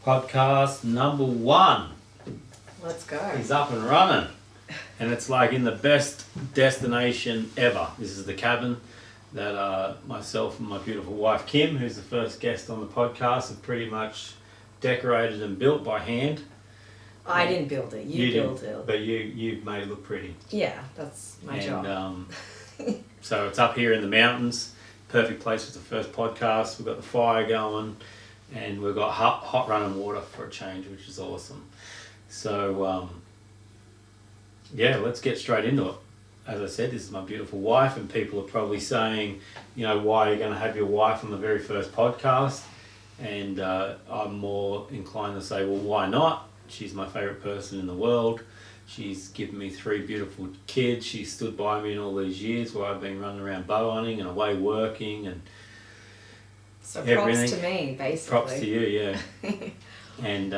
Podcast number 1 Let's go. is up and running, and it's like in the best destination ever. This is the cabin that myself and my beautiful wife Kim, who's the first guest on the podcast, have pretty much decorated and built by hand. I didn't build it. You built it. But you made it look pretty. Yeah, that's my job. So it's up here in the mountains. Perfect place for the first podcast. We've got the fire going, and we've got hot running water for a change, which is awesome. So let's get straight into it. As I said, this is my beautiful wife, and people are probably saying, why are you going to have your wife on the very first podcast? And I'm more inclined to say, well, why not? She's my favourite person in the world. She's given me 3 beautiful kids. She's stood by me in all these years where I've been running around bow hunting and away working and so everything. Props to me, basically. Props to you, yeah. And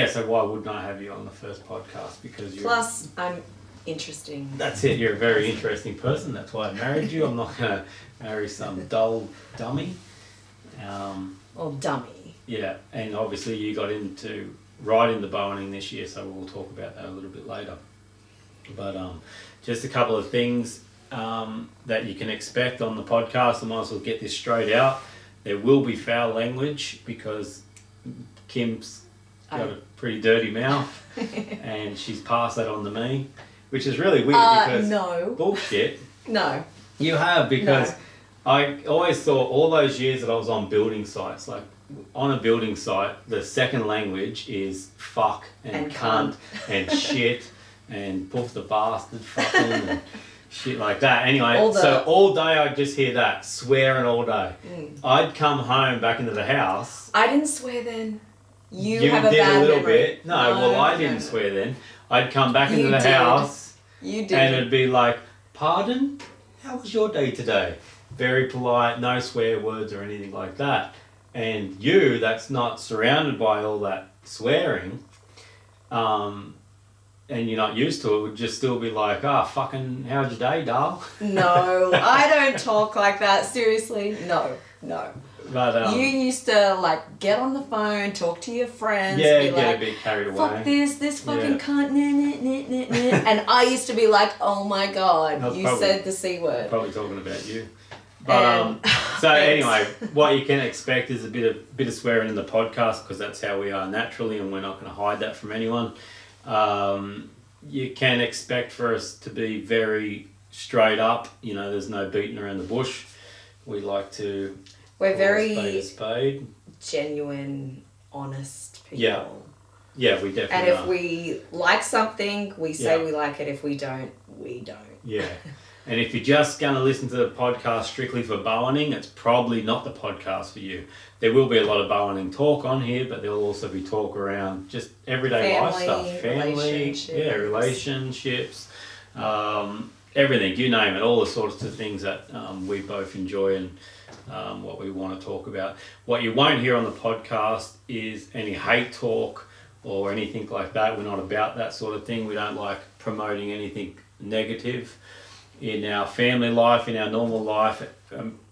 so why wouldn't I have you on the first podcast? Because you're... Plus, I'm interesting. That's it, you're a very interesting person. That's why I married you. I'm not going to marry some dull dummy. Or dummy. Yeah, and obviously you got into riding the bow hunting this year, so we'll talk about that a little bit later. But just a couple of things that you can expect on the podcast. I might as well get this straight out. There will be foul language because Kim's got a pretty dirty mouth and she's passed that on to me, which is really weird because... No. Bullshit. No. You have, because No. I always thought all those years that I was on building sites, like on a building site, the second language is fuck and cunt and shit and poof the bastard fucking and shit like that. Anyway, so all day I'd just hear that, swearing all day. I'd come home back into the house. I didn't swear then. You have did a bad a little memory. bit. No, well, I didn't swear then. I'd come back into the house. You did. And it'd be like, pardon? How was your day today? Very polite, no swear words or anything like that. And you, that's not surrounded by all that swearing, and you're not used to it, would just still be like, fucking, how's your day, doll? No, I don't talk like that. Seriously, no. But, you used to get on the phone, talk to your friends, yeah, be get like, a bit carried away. fuck this fucking cunt, and I used to be like, oh my god, you said the C word. Probably talking about you. But so anyway, what you can expect is a bit of swearing in the podcast because that's how we are naturally, and we're not going to hide that from anyone. You can expect for us to be very straight up. There's no beating around the bush. We like to. We're very spade a spade. Genuine, honest people. Yeah, we definitely. And if are. we like something, we say we like it. If we don't, we don't. Yeah. And if you're just going to listen to the podcast strictly for bow hunting, it's probably not the podcast for you. There will be a lot of bow hunting talk on here, but there will also be talk around just everyday life stuff. Family, relationships, everything, you name it, all the sorts of things that we both enjoy and what we want to talk about. What you won't hear on the podcast is any hate talk or anything like that. We're not about that sort of thing. We don't like promoting anything negative in our family life, in our normal life,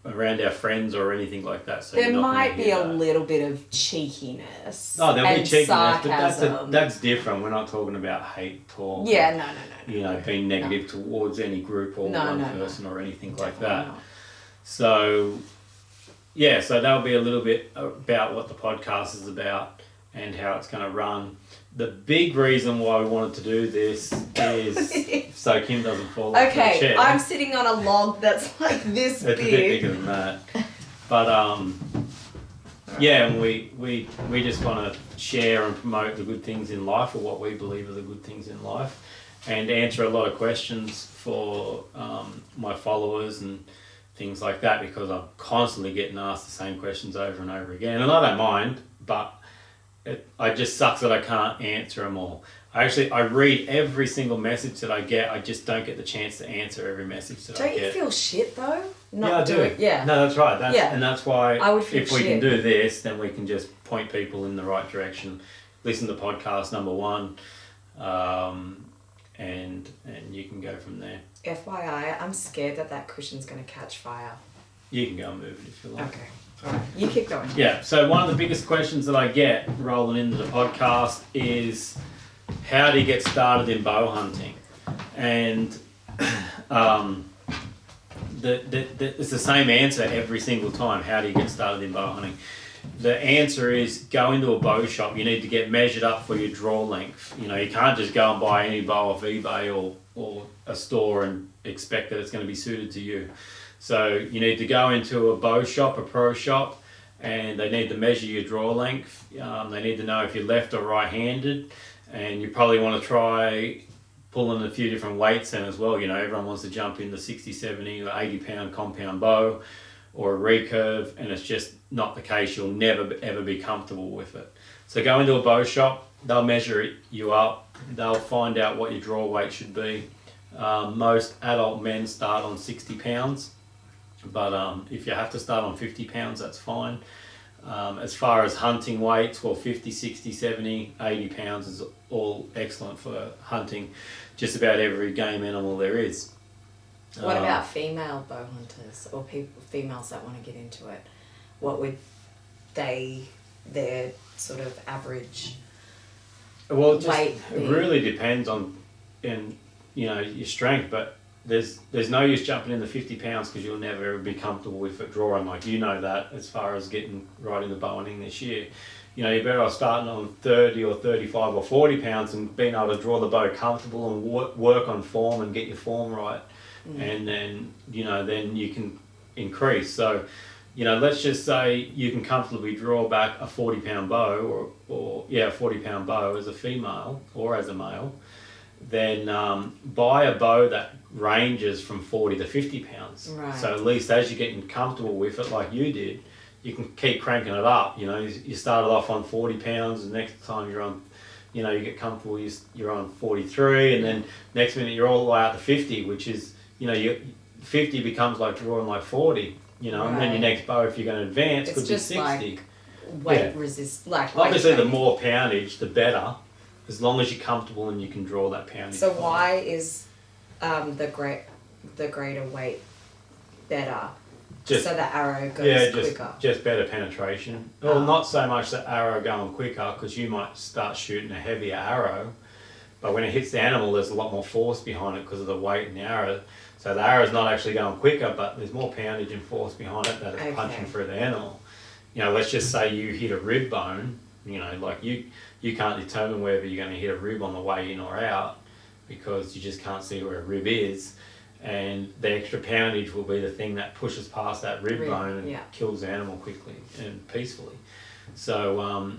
around our friends or anything like that. So there might be a little bit of cheekiness. Oh, there'll be cheekiness, sarcasm. but that's different. We're not talking about hate talk. Yeah, no. Being negative towards any group or one person or anything like that. Not. So that'll be a little bit about what the podcast is about and how it's going to run. The big reason why we wanted to do this is so Kim doesn't fall off the chair. I'm sitting on a log that's like this big. It's a bit bigger than that. But and we just want to share and promote the good things in life, or what we believe are the good things in life, and answer a lot of questions for my followers and things like that, because I'm constantly getting asked the same questions over and over again, and I don't mind, but it just sucks that I can't answer them all. I read every single message that I get. I just don't get the chance to answer every message that I get. Don't you feel shit though? I do. Yeah. No, that's right. And that's why I would feel if we can do this, then we can just point people in the right direction. Listen to podcast number 1, and you can go from there. FYI, I'm scared that cushion's going to catch fire. You can go and move it if you like. Okay. Alright, you keep going. Yeah, so one of the biggest questions that I get rolling into the podcast is, how do you get started in bow hunting? And it's the same answer every single time. How do you get started in bow hunting? The answer is, go into a bow shop. You need to get measured up for your draw length. You can't just go and buy any bow off eBay or a store and expect that it's going to be suited to you. So you need to go into a bow shop, a pro shop, and they need to measure your draw length. They need to know if you're left or right-handed, and you probably want to try pulling a few different weights in as well. Everyone wants to jump in the 60, 70 or 80 pound compound bow or a recurve, and it's just not the case. You'll never ever be comfortable with it. So go into a bow shop, they'll measure you up, they'll find out what your draw weight should be. Most adult men start on 60 pounds, but if you have to start on 50 pounds, that's fine. As far as hunting weights, 50, 60, 70, 80 pounds is all excellent for hunting just about every game animal there is. What about female bow hunters or females that want to get into it? What would their sort of average weight be? It really depends on your strength, but there's no use jumping in the 50 pounds because you'll never ever be comfortable with it drawing. That as far as getting right into bow hunting this year. You're better off starting on 30 or 35 or 40 pounds and being able to draw the bow comfortable and work on form and get your form right. And then, then you can increase. So, let's just say you can comfortably draw back a 40 pound bow or a 40 pound bow as a female or as a male. Then buy a bow that ranges from 40 to 50 pounds. Right. So at least as you're getting comfortable with it like you did, you can keep cranking it up. You started off on 40 pounds, and next time you're on, you get comfortable, you're on 43, and then next minute you're all the way out to 50, which is, 50 becomes like drawing like 40, and then your next bow, if you're going to advance, could be 60. Like weight resist, obviously the more poundage, the better, as long as you're comfortable and you can draw that poundage. So why is the greater weight better? So the arrow goes quicker. Just better penetration. Well, not so much the arrow going quicker, because you might start shooting a heavier arrow, but when it hits the animal, there's a lot more force behind it because of the weight in the arrow. So the arrow's not actually going quicker, but there's more poundage and force behind it that it's punching through the animal. Let's just say you hit a rib bone. Like you can't determine whether you're going to hit a rib on the way in or out because you just can't see where a rib is. And the extra poundage will be the thing that pushes past that rib bone and kills the animal quickly and peacefully. So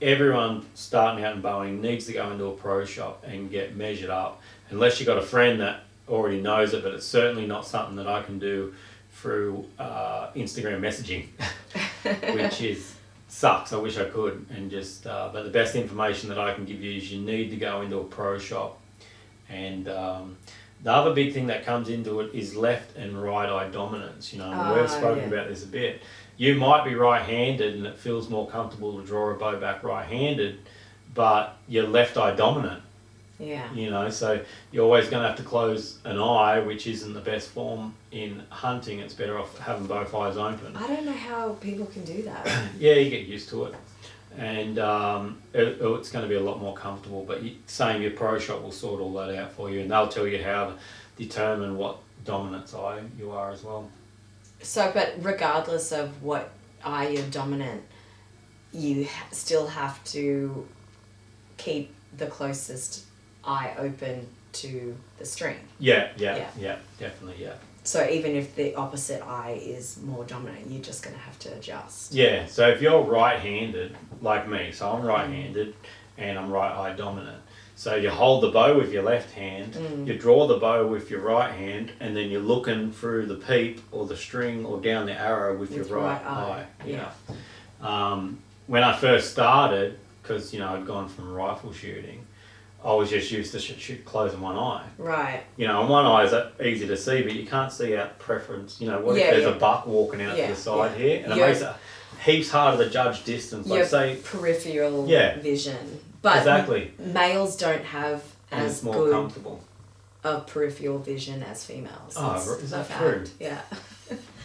everyone starting out in bowing needs to go into a pro shop and get measured up, unless you've got a friend that already knows it, but it's certainly not something that I can do through Instagram messaging, which sucks. I wish I could. And just but the best information that I can give you is you need to go into a pro shop. And the other big thing that comes into it is left and right eye dominance. We've spoken about this a bit. You might be right-handed and it feels more comfortable to draw a bow back right-handed, but you're left eye dominant. Yeah. So you're always going to have to close an eye, which isn't the best form in hunting. It's better off having both eyes open. I don't know how people can do that. Yeah, you get used to it. And it's going to be a lot more comfortable, but your pro shop will sort all that out for you, and they'll tell you how to determine what dominance eye you are as well. So, but regardless of what eye you're dominant, you still have to keep the closest eye open to the string. Yeah, definitely, yeah. So even if the opposite eye is more dominant, you're just going to have to adjust. Yeah, so if you're right-handed, like me, so I'm right-handed and I'm right eye dominant. So you hold the bow with your left hand, you draw the bow with your right hand, and then you're looking through the peep or the string or down the arrow with your right eye. Yeah. When I first started, because I'd gone from rifle shooting, I was just used to shoot closing one eye. Right. And one eye is easy to see, but you can't see out preference. What if there's a buck walking out to the side here? And it makes it heaps harder to judge distance. Like say peripheral vision. But exactly. Males don't have as more good comfortable of peripheral vision as females. Oh, is that true? Yeah.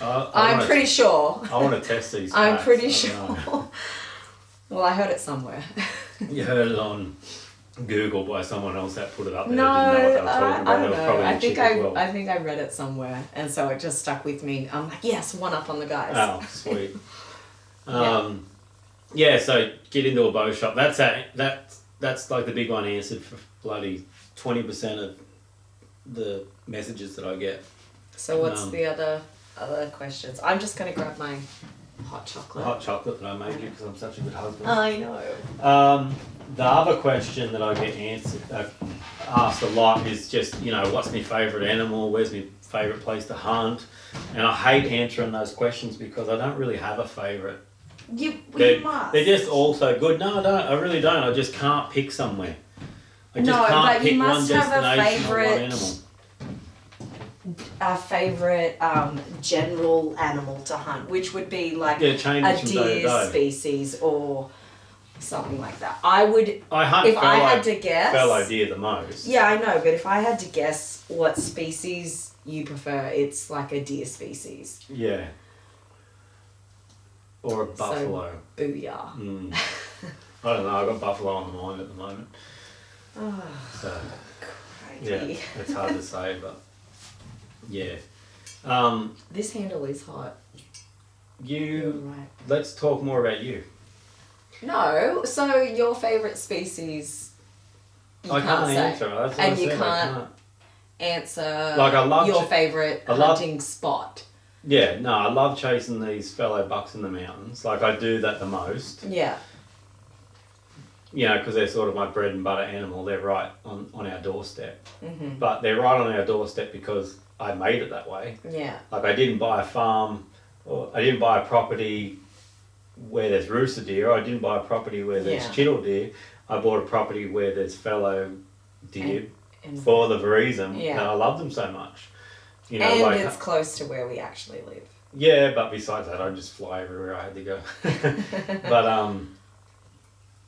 I'm pretty sure. I want to test these. I'm facts. pretty sure. Well, I heard it somewhere. You heard it on Google by someone else that put it up there. No, That didn't know what they were talking about. I don't know. I I think I read it somewhere, and so it just stuck with me. I'm like, yes, one up on the guys. Oh, sweet. Yeah. So get into a bow shop. That's like the big one answered for bloody 20% of the messages that I get. So what's the other questions? I'm just gonna grab my hot chocolate. Hot chocolate that I made you because I'm such a good husband. I know. The other question that I get asked a lot is just, what's my favourite animal? Where's my favourite place to hunt? And I hate answering those questions because I don't really have a favourite. You must. They're just all so good. No, I don't. I really don't. I just can't pick somewhere. I just No, can't but pick you one must have a destination or one favourite- animal. A favourite general animal to hunt, which would be like Yeah, changes a from day to deer day. species or something like that. I hunt if I had to guess, fellow deer the most. Yeah, I know, but if I had to guess what species you prefer, it's like a deer species. Yeah. Or a buffalo. So, booyah. I don't know. I've got buffalo on the mind at the moment. Oh, So crikey. yeah, it's hard to say, but yeah. This handle is hot. You're right. Let's talk more about you. No, so your favourite species, I can't say. answer. That's what And I you said, can't answer Like, I love your favourite hunting spot. Yeah, no, I love chasing these fellow bucks in the mountains. Like, I do that the most. Yeah. Because they're sort of my bread and butter animal. They're right on our doorstep. Mm-hmm. But they're right on our doorstep because I made it that way. Yeah. Like, I didn't buy a farm, or I didn't buy a property where there's rooster deer. I didn't buy a property where there's chittle deer. I bought a property where there's fellow deer for the reason that I love them so much. And it's close to where we actually live. Yeah, but besides that, I just fly everywhere I had to go. But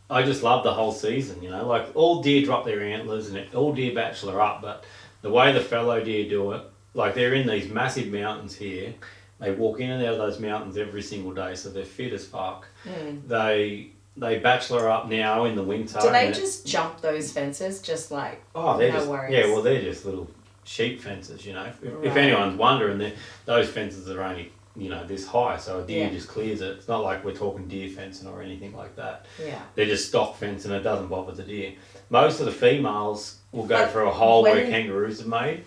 I just love the whole season, like all deer drop their antlers and all deer bachelor up, but the way the fallow deer do it, like they're in these massive mountains here, they walk in and out of those mountains every single day, so they're fit as fuck. They bachelor up now in the winter. Do they just jump those fences, just like, they're no just, worries? Yeah, well, they're just little sheep fences, If anyone's wondering, those fences are only, this high, so a deer just clears it. It's not like we're talking deer fencing or anything like that. Yeah. They're just stock fencing, it doesn't bother the deer. Most of the females will go for a hole where kangaroos have made.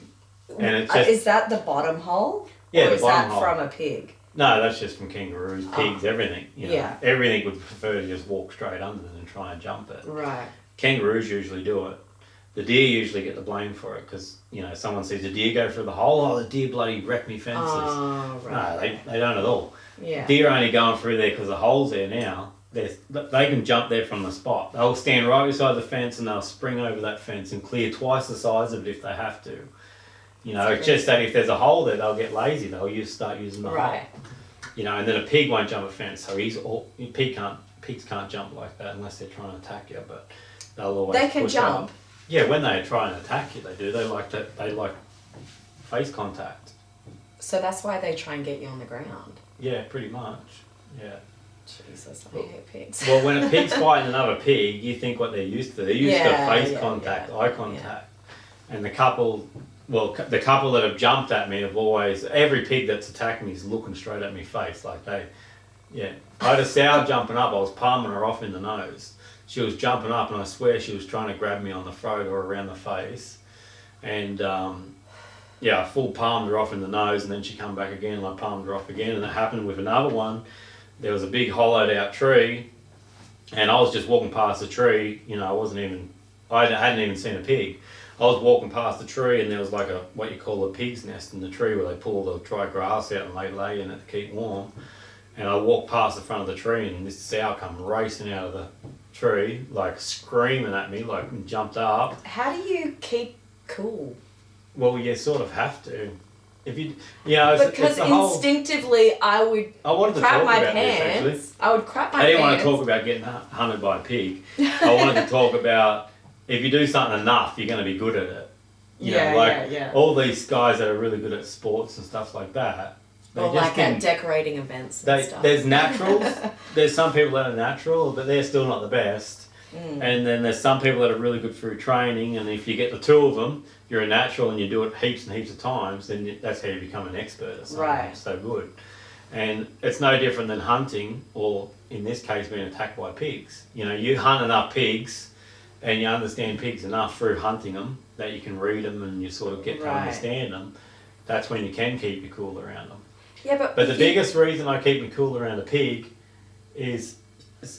And it's just, is that the bottom hole? Yeah, or the is bottom that hole. from a pig? No, that's just from kangaroos, pigs, everything. Yeah. Everything would prefer to just walk straight under them and try and jump it. Right. Kangaroos usually do it. The deer usually get the blame for it because, someone sees a deer go through the hole, the deer bloody wrecked me fences. Oh, right. No, they don't at all. Yeah. Deer are only going through there because the hole's there now. They can jump there from the spot. They'll stand right beside the fence and they'll spring over that fence and clear twice the size of it if they have to. It's just that if there's a hole there, they'll get lazy. They'll start using the hole. And then a pig won't jump a fence. So pigs can't jump like that unless they're trying to attack you. But they'll always. They can push jump. Up. Yeah, when they try and attack you, they do. They like face contact. So that's why they try and get you on the ground. Yeah, pretty much. Yeah. Jesus, I hate pigs. Well, when a pig's fighting another pig, you think what they're used to. They're used to face contact, eye contact. Yeah. And the couple that have jumped at me have always, every pig that's attacked me is looking straight at me face. Like I had a sow jumping up, I was palming her off in the nose. She was jumping up and I swear she was trying to grab me on the throat or around the face. And I full palmed her off in the nose and then she come back again and I palmed her off again. And it happened with another one. There was a big hollowed out tree and I was just walking past the tree. I hadn't even seen a pig. I was walking past the tree and there was like what you call a pig's nest in the tree where they pull all the dry grass out and they lay in it to keep warm. And I walked past the front of the tree and this sow come racing out of the tree, like screaming at me, like and jumped up. How do you keep cool? Well, you sort of have to. If you, because instinctively I would crap my pants. I would crap my pants. I didn't want to talk about getting hunted by a pig. I wanted to talk about if you do something enough, you're going to be good at it. All these guys that are really good at sports and stuff like that, They or just like at decorating events and stuff. There's naturals. There's some people that are natural, but they're still not the best. And then there's some people that are really good through training, and if you get the two of them, you're a natural and you do it heaps and heaps of times, then that's how you become an expert at something. Right. It's so good. And it's no different than hunting, or in this case being attacked by pigs. You know, you hunt enough pigs and you understand pigs enough through hunting them that you can read them and you sort of get to understand them. That's when you can keep your cool around them. Yeah, but the biggest reason I keep me cool around a pig is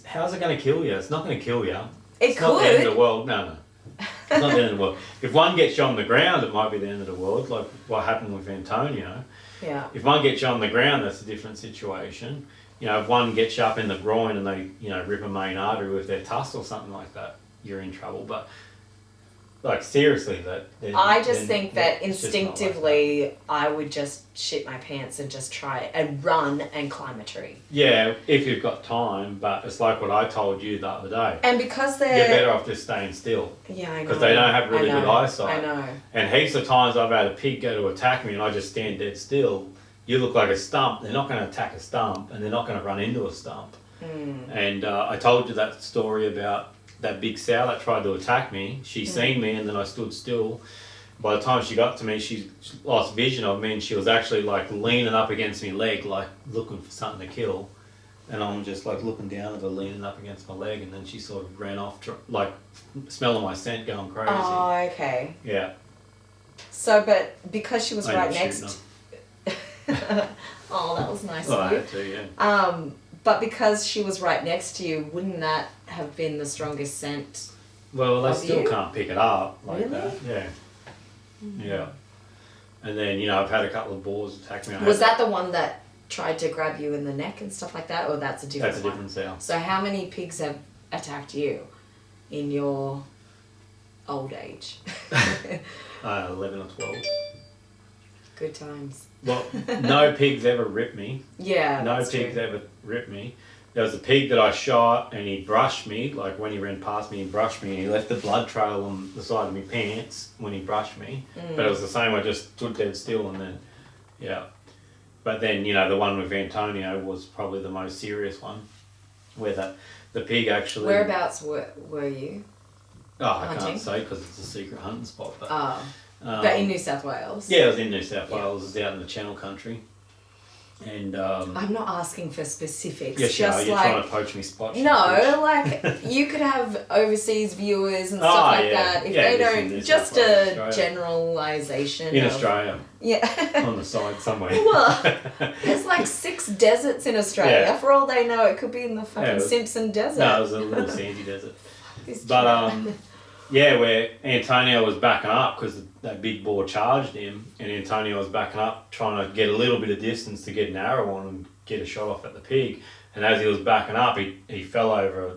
how's it going to kill you? It's not going to kill you. It's could. Not the end of the world. No. It's not the end of the world. If one gets you on the ground, it might be the end of the world, like what happened with Antonio. Yeah. If one gets you on the ground, that's a different situation. You know, if one gets you up in the groin and they, you know, rip a main artery with their tusk or something like that, you're in trouble. But like seriously, I just think that instinctively I would just shit my pants and just try it and run and climb a tree. Yeah, if you've got time, but it's like what I told you the other day. And because you're better off just staying still. Yeah, I know. Because they don't have really good eyesight. I know. And heaps of times I've had a pig go to attack me and I just stand dead still. You look like a stump. They're not going to attack a stump and they're not going to run into a stump. And I told you that story about that big sow that tried to attack me. She seen me and then I stood still. By the time she got to me, she lost vision of me and she was actually like leaning up against my leg, like looking for something to kill. And I'm just like looking down at her, leaning up against my leg, and then she sort of ran off, like smelling my scent, going crazy. Oh, okay. Yeah. So, but because she was right next... Oh, that was nice of you. I had to, yeah. But because she was right next to you, wouldn't that have been the strongest scent? Well, they still can't pick it up like really? that. Yeah. Yeah. And then, you know, I've had a couple of boars attack me. Was that the one that tried to grab you in the neck and stuff like that, or that's a different one? That's a different sow. So how many pigs have attacked you in your old age? 11 or 12. Good times. Well, no pigs ever ripped me. Yeah, no pigs ever ripped me. There was a pig that I shot and he brushed me, like when he ran past me, he brushed me and he left the blood trail on the side of my pants when he brushed me. But it was the same, I just stood dead still and then, yeah. But then, you know, the one with Antonio was probably the most serious one, where the pig actually... Whereabouts were you? Oh, I hunting? can't say because it's a secret hunting spot. But, but in New South Wales? Yeah, it was in New South Wales. It was out in the Channel Country. And I'm not asking for specifics. Yes, just you're like, trying to poach me spots. No, like you could have overseas viewers and stuff like that. If they don't, just a generalisation. In Australia. Yeah. On the side somewhere. Well, there's like 6 deserts in Australia. Yeah. For all they know, it could be in the fucking Simpson Desert. No, it was a little sandy desert. But yeah, where Antonio was backing up because that big boar charged him, and Antonio was backing up trying to get a little bit of distance to get an arrow on and get a shot off at the pig. And as he was backing up, he fell over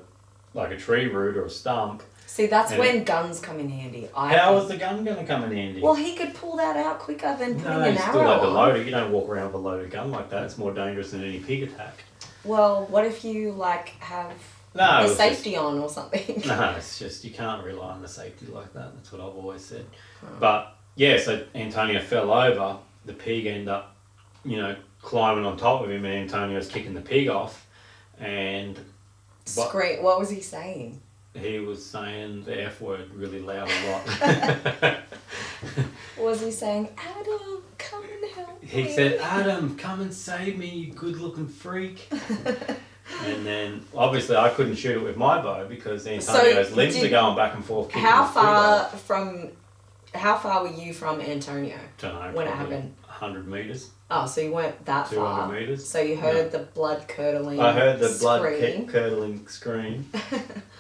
like a tree root or a stump. See, that's when guns come in handy. How was the gun going to come in handy? Well, he could pull that out quicker than putting an arrow on. No, you still had the loader. You don't walk around with a loaded gun like that. It's more dangerous than any pig attack. Well, what if you like have... the safety on or something. No, it's just you can't rely on the safety like that. That's what I've always said. But yeah, so Antonio fell over. The pig ended up, you know, climbing on top of him, and Antonio's kicking the pig off. And what was he saying? He was saying the F word really loud a lot. Was he saying, "Adam, come and help me"? He said, "Adam, come and save me, you good-looking freak." And then, obviously, I couldn't shoot it with my bow because Antonio's limbs are going back and forth. How far were you from Antonio? Don't know. When it happened? 100 metres. Oh, so you weren't that 200 far. 200 metres. So you heard the blood-curdling I heard the blood-curdling scream.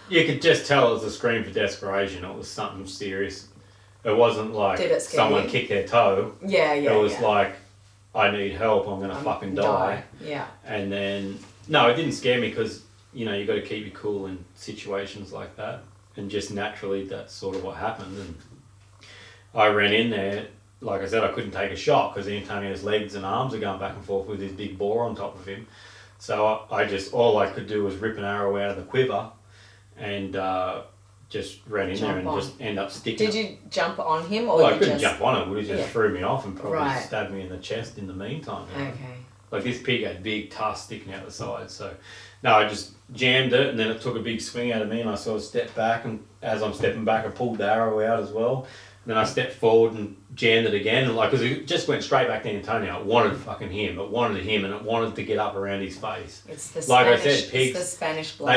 You could just tell it was a scream for desperation. It was something serious. It wasn't like someone kicked their toe. Yeah. It was like, I need help, I'm going to fucking die. Yeah. And then... No, it didn't scare me because, you know, you got to keep your cool in situations like that. And just naturally, that's sort of what happened. And I ran in there. Like I said, I couldn't take a shot because Antonio's legs and arms are going back and forth with this big boar on top of him. So all I could do was rip an arrow out of the quiver and just ran in there and just end up sticking. Did you jump on him or Well, I you couldn't just... jump on it. Would have just threw me off and probably Right. stabbed me in the chest in the meantime. You know? Okay. Like this pig had big tusks sticking out the side, so no, I just jammed it and then it took a big swing out of me and I sort of stepped back, and as I'm stepping back I pulled the arrow out as well. And then I stepped forward and jammed it again, and like, because it just went straight back to Antonio. It wanted fucking him. It wanted him, and it wanted to get up around his face. It's the like Spanish, I said, pigs. it's the Spanish blood.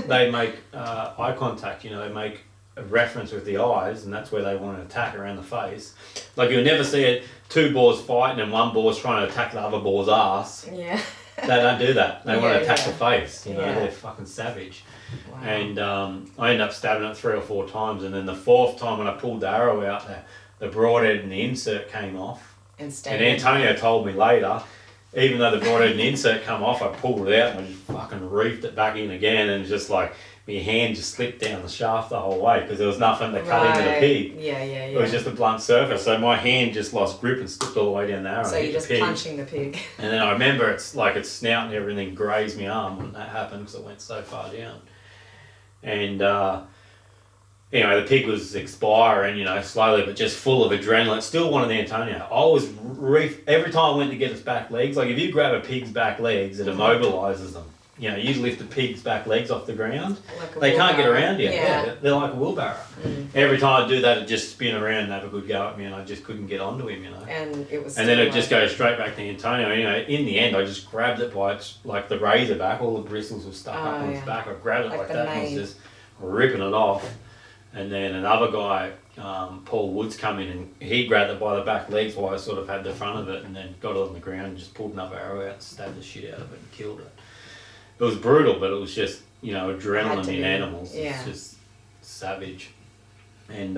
They make eye contact. You know, they make a reference with the eyes, and that's where they want to attack, around the face. Like you'll never see two boars fighting and one boar's trying to attack the other boar's ass. Yeah. They don't do that. They want to attack the face. You know, Yeah. they're fucking savage. Wow. And I ended up stabbing it 3 or 4 times, and then the 4th time when I pulled the arrow out, the broadhead and the insert came off. And Antonio told me later, even though the broadhead and the insert come off, I pulled it out and I just fucking reefed it back in again, and just like my hand just slipped down the shaft the whole way because there was nothing to cut into the pig. Yeah. It was just a blunt surface, so my hand just lost grip and slipped all the way down the arrow. So you're just punching the pig. And then I remember its snout and everything grazed my arm when that happened because it went so far down. And anyway, the pig was expiring, you know, slowly, but just full of adrenaline. It still wanted Antonio. I was every time I went to get its back legs, like if you grab a pig's back legs, it immobilises them. You know, you lift the pig's back legs off the ground, they can't get around you. Yeah, they're like a wheelbarrow. Every time I do that, it'd just spin around and have a good go at me, and I just couldn't get onto him, you know. And then it'd just go straight back to Antonio. You know, in the end, I just grabbed it by its, like the razor back, all the bristles were stuck up on its back. I grabbed it like that and was just ripping it off. And then another guy, Paul Woods, come in and he grabbed it by the back legs while I sort of had the front of it, and then got it on the ground and just pulled another arrow out and stabbed the shit out of it and killed it. It was brutal, but it was just, you know, adrenaline in animals. Yeah. It's just savage. And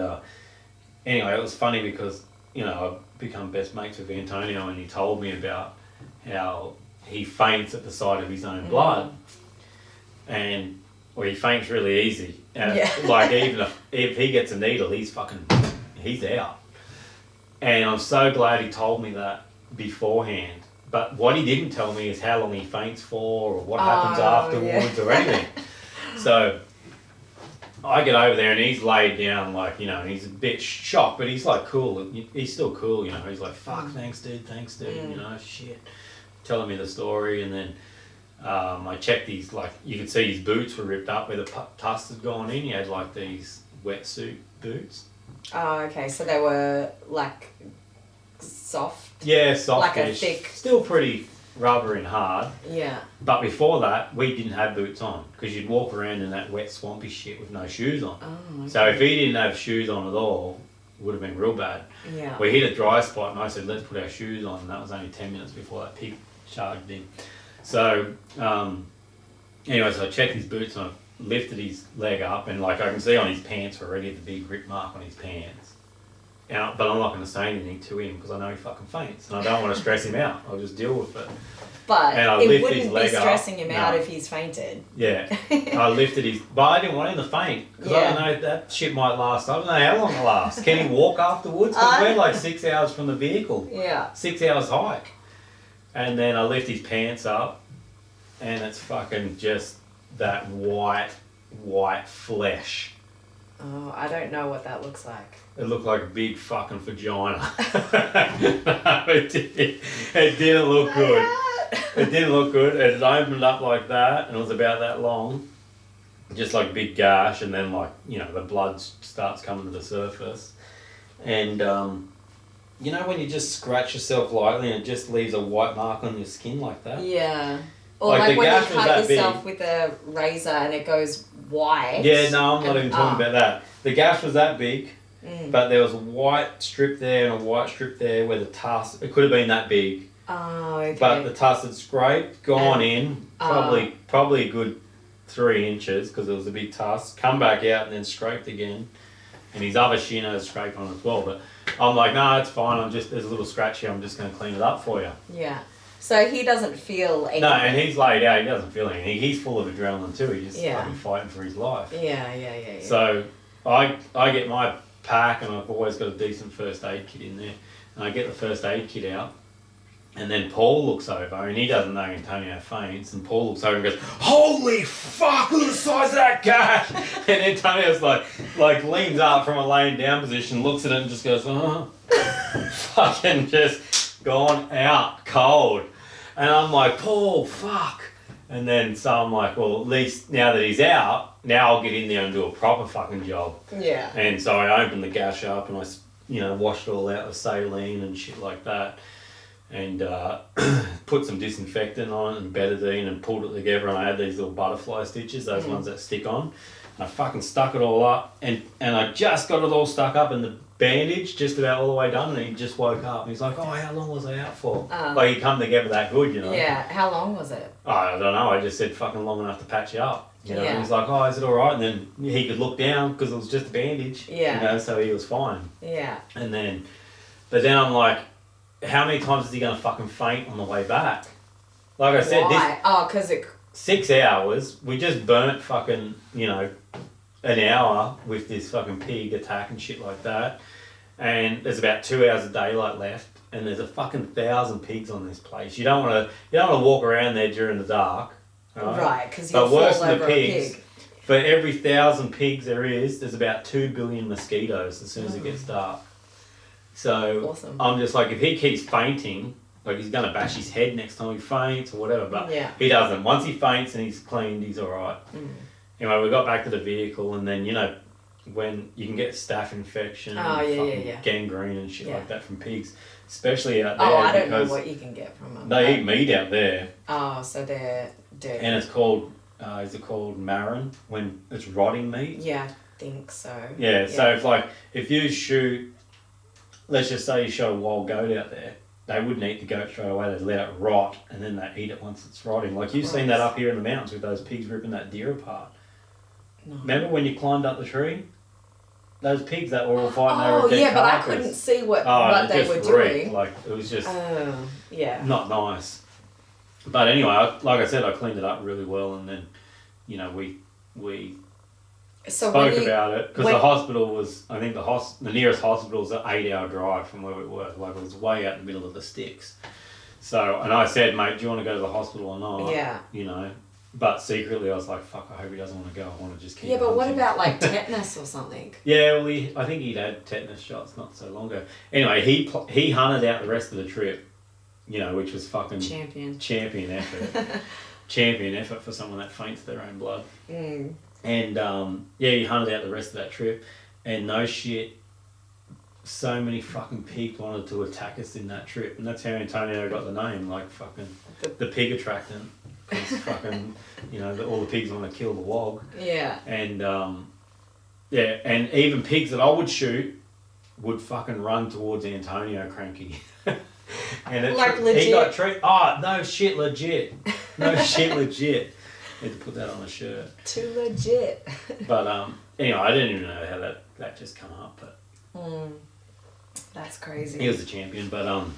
anyway, it was funny because, you know, I've become best mates with Antonio, and he told me about how he faints at the sight of his own blood. And he faints really easy. Like even if he gets a needle, he's out. And I'm so glad he told me that beforehand. But what he didn't tell me is how long he faints for, or what happens afterwards, or anything. So I get over there and he's laid down, like, you know, he's a bit shocked, but he's like cool. He's still cool, you know. He's like, fuck, thanks dude, you know, shit. Telling me the story, and then I checked these, like, you could see his boots were ripped up where the tusk had gone in. He had like these wetsuit boots. Oh, okay, so they were like soft? Yeah, soft. Like a thick... Still pretty rubber and hard. Yeah. But before that, we didn't have boots on because you'd walk around in that wet, swampy shit with no shoes on. Oh, okay. So if he didn't have shoes on at all, it would have been real bad. Yeah. We hit a dry spot and I said, let's put our shoes on, and that was only 10 minutes before that pig charged in. So, anyway, so I checked his boots and I lifted his leg up, and like I can see on his pants already the big grip mark on his pants. But I'm not going to say anything to him because I know he fucking faints and I don't want to stress him out. I'll just deal with it. But it wouldn't be stressing him out if he's fainted. Yeah. I lifted his... But I didn't want him to faint because I don't know, that shit might last. I don't know how long it lasts. Can he walk afterwards? Because we're like 6 hours from the vehicle. Yeah. 6 hours hike. And then I lift his pants up, and it's fucking just that white flesh. Oh, I don't know what that looks like. It looked like a big fucking vagina. It didn't look good. It didn't look good. It opened up like that, and it was about that long. Just like a big gash, and then like, you know, the blood starts coming to the surface. And, you know when you just scratch yourself lightly and it just leaves a white mark on your skin like that? Yeah. Or like when you cut yourself with a razor and it goes white. Yeah, no, I'm not even talking about that. The gash was that big, but there was a white strip there and a white strip there where the tusk, it could have been that big. Oh, okay. But the tusk had scraped, gone in, probably a good 3 inches because it was a big tusk, come back out and then scraped again. And his other shin had scraped on as well. But I'm like, no, it's fine. There's a little scratch here. I'm just going to clean it up for you. Yeah. So he doesn't feel anything. No, and he's laid out. He doesn't feel anything. He's full of adrenaline too. He's just fucking fighting for his life. Yeah. So I get my pack, and I've always got a decent first aid kit in there. And I get the first aid kit out, And then Paul looks over, and he doesn't know Antonio faints, and Paul looks over and goes, "Holy fuck, look at the size of that gash!" And Antonio's like leans up from a laying down position, looks at it and just goes, fucking just gone out cold. And I'm like, "Paul, fuck." And then so I'm like, well, at least now that he's out, now I'll get in there and do a proper fucking job. Yeah. And so I opened the gash up and I, washed it all out with saline and shit like that. And put some disinfectant on it and betadine and pulled it together, and I had these little butterfly stitches, those ones that stick on. And I fucking stuck it all up, and I just got it all stuck up and the bandage just about all the way done, and he just woke up and he's like, "Oh, how long was I out for?" Like he come together that good, Yeah, how long was it? I don't know, I just said fucking long enough to patch you up. And he's like, "Oh, is it alright?" And then he could look down because it was just a bandage. Yeah. So he was fine. Yeah. But then I'm like, how many times is he going to fucking faint on the way back? Like I said, because it... 6 hours, we just burnt fucking, an hour with this fucking pig attack and shit like that. And there's about 2 hours of daylight left, and there's a fucking 1,000 pigs on this place. You don't want to walk around there during the dark. Right, because you'll fall over a pig. For every 1,000 pigs there is, there's about 2 billion mosquitoes as soon as it gets dark. So awesome. I'm just like, if he keeps fainting, like he's going to bash his head next time he faints or whatever, but he doesn't. Once he faints and he's cleaned, he's all right. Anyway, we got back to the vehicle, and then, when you can get staph infection and gangrene and shit like that from pigs, especially out there. Oh, I don't know what you can get from them. They eat meat out there. Oh, so they're dirty. And it's called, is it called marron when it's rotting meat? Yeah, I think so. Yeah, so if you shoot, let's just say you shot a wild goat out there, they wouldn't eat the goat straight away, they'd let it rot and then they eat it once it's rotting. Like you've seen that up here in the mountains with those pigs ripping that deer apart. No. Remember when you climbed up the tree? Those pigs that were all fighting over a dead but I carcass. couldn't see what they were doing. Like it was just not nice. But anyway, like I said, I cleaned it up really well, and then, we spoke about it because the hospital was, I think the nearest hospital was an 8-hour drive from where we were. Like it was way out in the middle of the sticks. So, and I said, "Mate, do you want to go to the hospital or not?" Yeah. But secretly I was like, "Fuck, I hope he doesn't want to go. I want to just keep." Yeah, but what about like tetanus or something? Yeah, well, I think he'd had tetanus shots not so long ago. Anyway, he hunted out the rest of the trip, which was fucking champion effort. Champion effort for someone that faints their own blood. And he hunted out the rest of that trip, and no shit, so many fucking pigs wanted to attack us in that trip, and that's how Antonio got the name, like fucking the pig attractant. Because fucking, all the pigs want to kill the wog. Yeah. And and even pigs that I would shoot would fucking run towards Antonio cranky. And legit. He got treated. Oh, no shit, legit. No shit, legit. Need to put that on a shirt. Too legit. But anyway, I didn't even know how that just come up. But that's crazy. He was the champion, but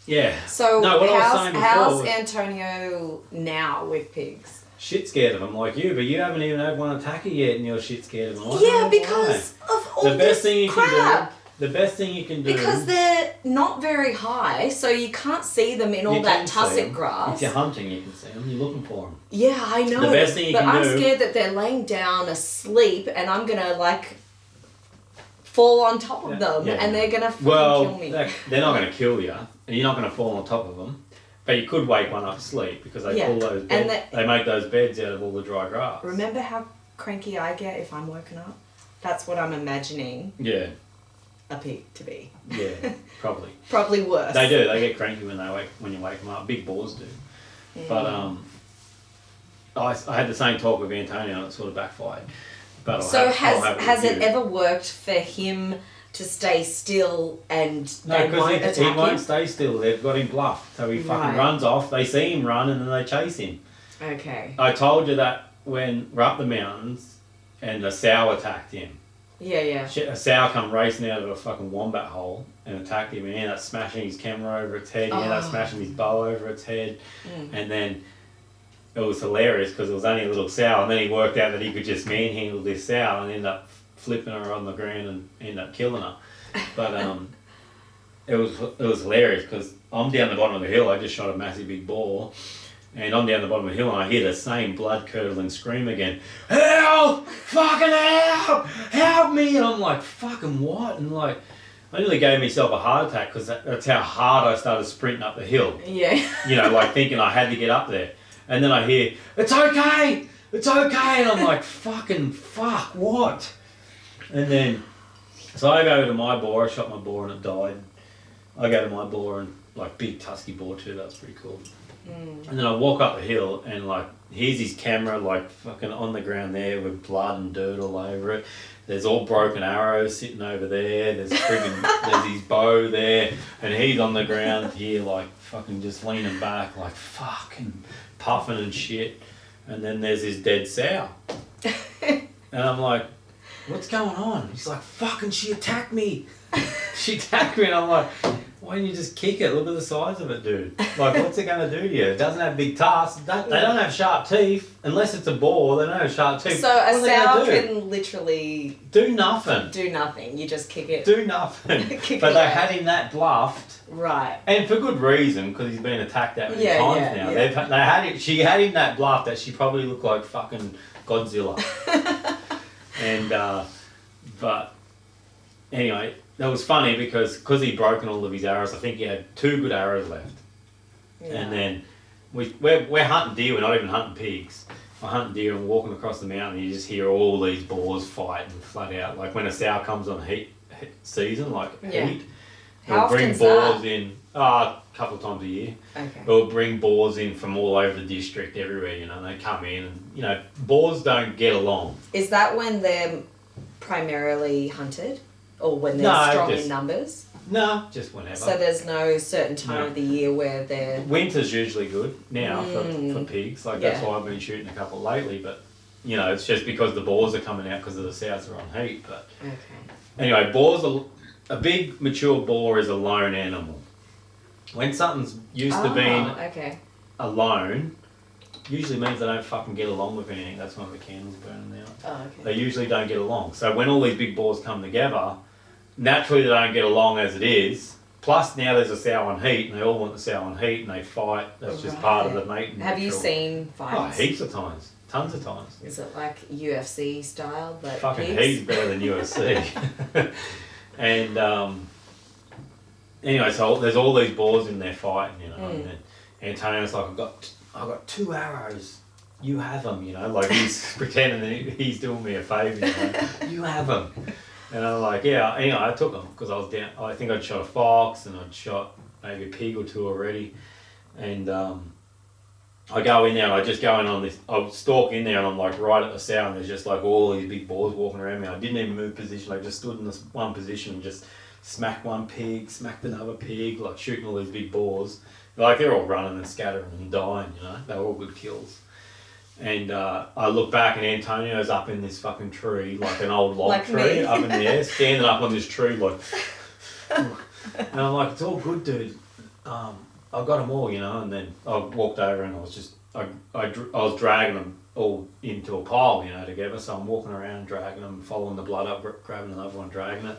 yeah. So how's Antonio now with pigs? Shit scared of them like you, but you haven't even had one attack you yet, and you're shit scared of them. Yeah, because of all this crap. The best thing you can do... Because they're not very high, so you can't see them in all that tussock grass. If you're hunting, you can see them. You're looking for them. Yeah, I know. The best thing you can do... But I'm scared that they're laying down asleep, and I'm going to, fall on top of them, and they're going to kill me. They're not going to kill you, and you're not going to fall on top of them. But you could wake one up asleep, because they pull those beds. They make those beds out of all the dry grass. Remember how cranky I get if I'm woken up? That's what I'm imagining. Yeah. A pig to be. Yeah, probably. Probably worse. They do. They get cranky when you wake them up. Big boars do. Yeah. But I had the same talk with Antonio, and it sort of backfired. But has it ever worked for him to stay still and no, because he won't stay still. They've got him bluffed, so he fucking runs off. They see him run, and then they chase him. Okay. I told you that when we're up the mountains, and the sow attacked him. Yeah. A sow come racing out of a fucking wombat hole and attacked him, and he ended up smashing his camera over its head. He ended up smashing his bow over its head, and then it was hilarious because it was only a little sow, and then he worked out that he could just manhandle this sow and end up flipping her on the ground and end up killing her. But it was hilarious because I'm down the bottom of the hill. I just shot a massive big boar, and I'm down the bottom of the hill and I hear the same blood curdling scream again. Help! Fucking help! Help me! And I'm like, fucking what? And like, I nearly gave myself a heart attack because that's how hard I started sprinting up the hill. Yeah. You know, like thinking I had to get up there. And then I hear, it's okay! It's okay! And I'm like, fucking fuck, what? And then, so I go to my boar, I shot my boar and it died. I go to my boar and like big tusky boar too, that's pretty cool. And then I walk up the hill and like, here's his camera like fucking on the ground there with blood and dirt all over it. There's all broken arrows sitting over there. There's his bow there, and he's on the ground here, like fucking just leaning back, like fucking puffing and shit. And then there's his dead sow, and I'm like, "What's going on?" He's like, "Fucking, she attacked me." She attacked me, and I'm like, "Why don't you just kick it? Look at the size of it, dude. Like, what's it gonna do to you? It doesn't have big tusks. They don't have sharp teeth, unless it's a boar. They don't have sharp teeth. So a sow can literally do nothing. Do nothing. You just kick it. Do nothing. But they had him that bluffed, right? And for good reason, because he's been attacked that many times now. Yeah. They had him. She had him that bluffed that she probably looked like fucking Godzilla. And but anyway. That was funny because he'd broken all of his arrows. I think he had 2 good arrows left. Yeah. And then we're hunting deer. We're not even hunting pigs. We're hunting deer and walking across the mountain. And you just hear all these boars fighting flat out. Like when a sow comes on heat season, like heat, they'll bring boars in a couple of times a year. Okay. They'll bring boars in from all over the district, everywhere. You know, they come in and boars don't get along. Is that when they're primarily hunted? Or when they're strong in numbers? No, just whenever. So there's no certain time of the year where they're... Winter's usually good now for pigs. Like that's why I've been shooting a couple lately. But, it's just because the boars are coming out because of the sows are on heat. But anyway, boars, a big mature boar is a lone animal. When something's used to being alone, usually means they don't fucking get along with anything. That's one of the candles burning out. Oh, okay. They usually don't get along. So when all these big boars come together, naturally they don't get along as it is. Plus now there's a sow on heat and they all want the sow on heat and they fight. That's just part of the mating. Have you seen fights? Oh, heaps of times. Tons of times. Is it like UFC style? But fucking heaps better than UFC. And anyway, so there's all these boars in there fighting, and then Antonio's like, I've got 2 arrows. You have them, like he's pretending that he's doing me a favour, You have them. And I'm like, yeah, anyway, I took them because I was down. I think I'd shot a fox and I'd shot maybe a pig or 2 already. And I go in there and I just go in on this, I stalk in there and I'm like right at the sow and there's just like all these big boars walking around me. I didn't even move position. I just stood in this one position and just smacked one pig, smacked another pig, like shooting all these big boars. Like they're all running and scattering and dying, They were all good kills. And I look back and Antonio's up in this fucking tree, like an old log like tree, up in the air, standing up on this tree like... And I'm like, it's all good, dude. I got them all, and then I walked over and I was just... I was dragging them all into a pile, together. So I'm walking around, dragging them, following the blood up, grabbing another one, dragging it.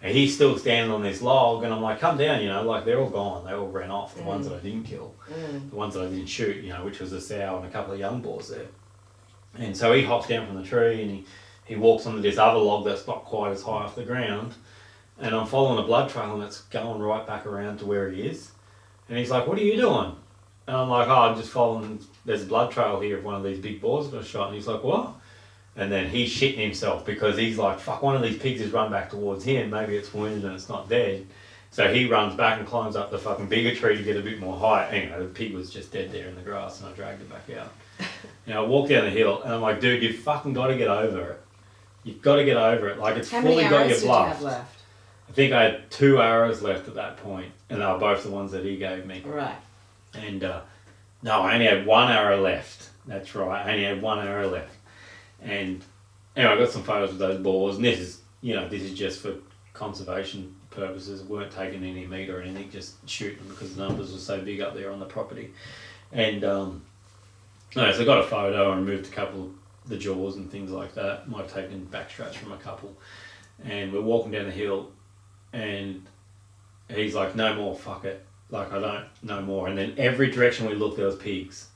And he's still standing on this log, and I'm like, come down, like they're all gone. They all ran off, the ones that I didn't kill, the ones that I didn't shoot, which was a sow and a couple of young boars there. And so he hops down from the tree and he walks onto this other log that's not quite as high off the ground. And I'm following a blood trail and it's going right back around to where he is. And he's like, what are you doing? And I'm like, I'm just following, there's a blood trail here of one of these big boars that I shot. And he's like, what? And then he's shitting himself because he's like, fuck, one of these pigs has run back towards him. Maybe it's wounded and it's not dead. So he runs back and climbs up the fucking bigger tree to get a bit more height. Anyway, the pig was just dead there in the grass and I dragged it back out. I walk down the hill and I'm like, dude, you've fucking got to get over it. You've got to get over it. Like, it's fully got your bluff. How many arrows did you have left? I think I had 2 arrows left at that point, and they were both the ones that he gave me. Right. And, no, I only had 1 arrow left. That's right. I only had 1 arrow left. And anyway, I got some photos of those boars, and this is just for conservation purposes. We weren't taking any meat or anything, just shooting because the numbers were so big up there on the property. And so I got a photo and removed a couple of the jaws and things like that. Might have taken back straps from a couple. And we're walking down the hill, and he's like, no more, fuck it. Like, I don't, no more. And then every direction we looked, there was pigs.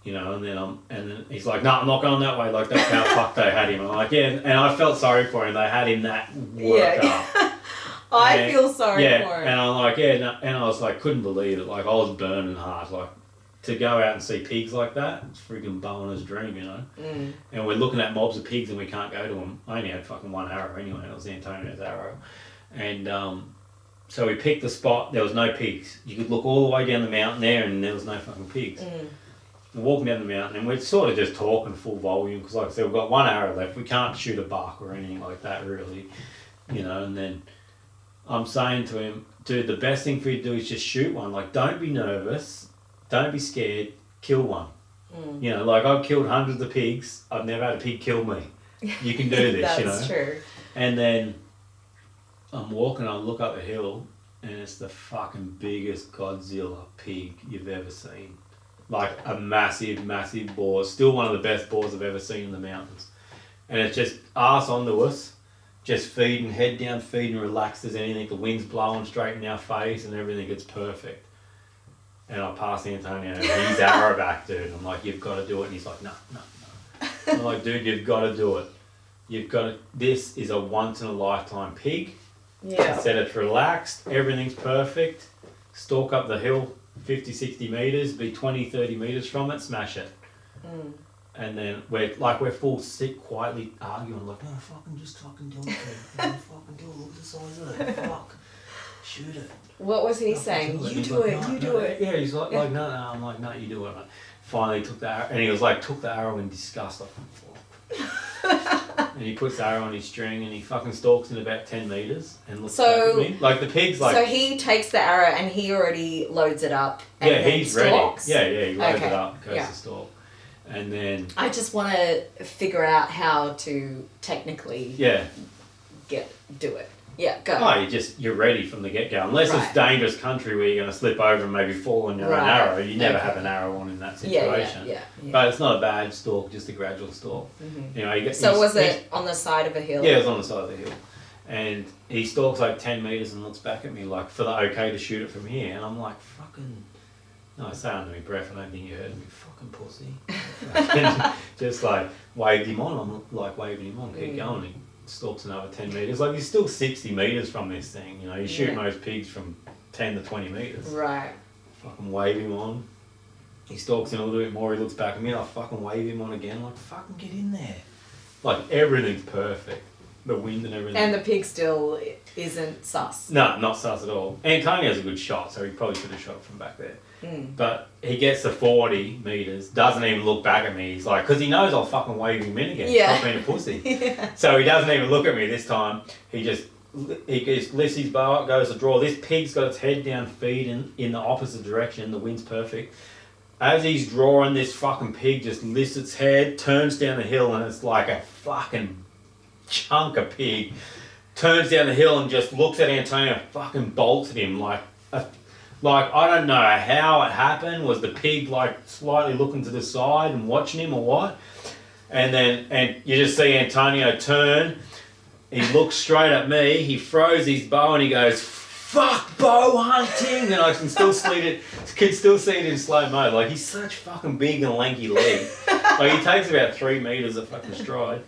You know, and then he's like, no, I'm not going that way. Like, that's how fucked they had him. I'm like, yeah, and I felt sorry for him. They had him that worked up. I feel sorry for him. And I'm like, and I was like, couldn't believe it. Like, I was burning hard. Like, to go out and see pigs like that, it's freaking Bowhunter's dream, you know. And we're looking at mobs of pigs and we can't go to them. I only had fucking one arrow anyway. It was Antonio's arrow. And so we picked the spot. There was no pigs. You could look all the way down the mountain there and there was no fucking pigs. We're walking down the mountain and we're sort of just talking full volume because, like I said, we've got one arrow left. We can't shoot a buck or anything like that, really, you know. And then I'm saying to him, dude, the best thing for you to do is just shoot one. Like, don't be nervous. Don't be scared. Kill one. You know, like, I've killed hundreds of pigs. I've never had a pig kill me. You can do this, you know. That's true. And then I'm walking, I look up a hill, and it's the fucking biggest Godzilla pig you've ever seen. Like, a massive, massive boar. Still one of the best boars I've ever seen in the mountains. And it's just arse onto us, just feeding, head down, feeding, relaxed as anything. The wind's blowing straight in our face and everything. It's perfect. And I pass Antonio, and he's arrow back, dude. I'm like, you've got to do it. And he's like, no. I'm like, dude, you've got to do it. You've got to, this is a once in a lifetime pig. Yeah. I said it's relaxed, everything's perfect. Stalk up the hill 50, 60 metres, be 20, 30 metres from it, smash it. And then we're full sick, quietly arguing, like, no, just fucking do it, dude. No, fucking do it, look at the size of it, fuck. Shoot it. What was he saying? You do it. Yeah, he's like, no, I'm like, no, you do it. Like, finally took the arrow, and he was like, took the arrow in disgust off the floor. And he puts the arrow on his string and he fucking stalks in about 10 metres and looks back at me. Like, the pig's like... So he takes the arrow and he already loads it up and then he's stalks? ready. Yeah, he loads it up, goes to stalk. And then... I just want to figure out how to technically do it. Yeah, go. Oh, you're ready from the get-go. Unless it's dangerous country where you're going to slip over and maybe fall on your own arrow. You never have an arrow on in that situation. Yeah. But it's not a bad stalk, just a gradual stalk. You know, so was it on the side of a hill? Yeah, it was on the side of the hill. And he stalks like 10 metres and looks back at me like, for the okay to shoot it from here. And I'm like, fucking... No, I say under my breath, I don't think you heard me, fucking pussy. Just like waved him on. I'm like waving him on, keep going. He stalks another 10 metres. Like, you're still 60 metres from this thing, you know. You shoot most pigs from 10 to 20 metres. Right. Fucking wave him on. He stalks in a little bit more, he looks back at me, and I fucking wave him on again. Like, fucking get in there. Like, everything's perfect. The wind and everything. And the pig still isn't sus? No, not sus at all. Antonio's a good shot, so he probably could have shot from back there. But he gets to 40 metres, doesn't even look back at me. He's like, because he knows I'll fucking wave him in again. Yeah. Stop being a pussy. So he doesn't even look at me this time. He just lifts his bow up, goes to draw. This pig's got its head down, feeding in the opposite direction. The wind's perfect. As he's drawing, this fucking pig just lifts its head, turns down the hill, and it's like a fucking chunk of pig. Turns down the hill and just looks at Antonio, fucking bolts at him like I don't know how it happened. Was the pig like slightly looking to the side and watching him or what? And you just see Antonio turn. He looks straight at me. He throws his bow and he goes, "Fuck bow hunting!" And I can still see it in slow mo. Like, he's such fucking big and lanky leg. Like, he takes about 3 metres of fucking stride,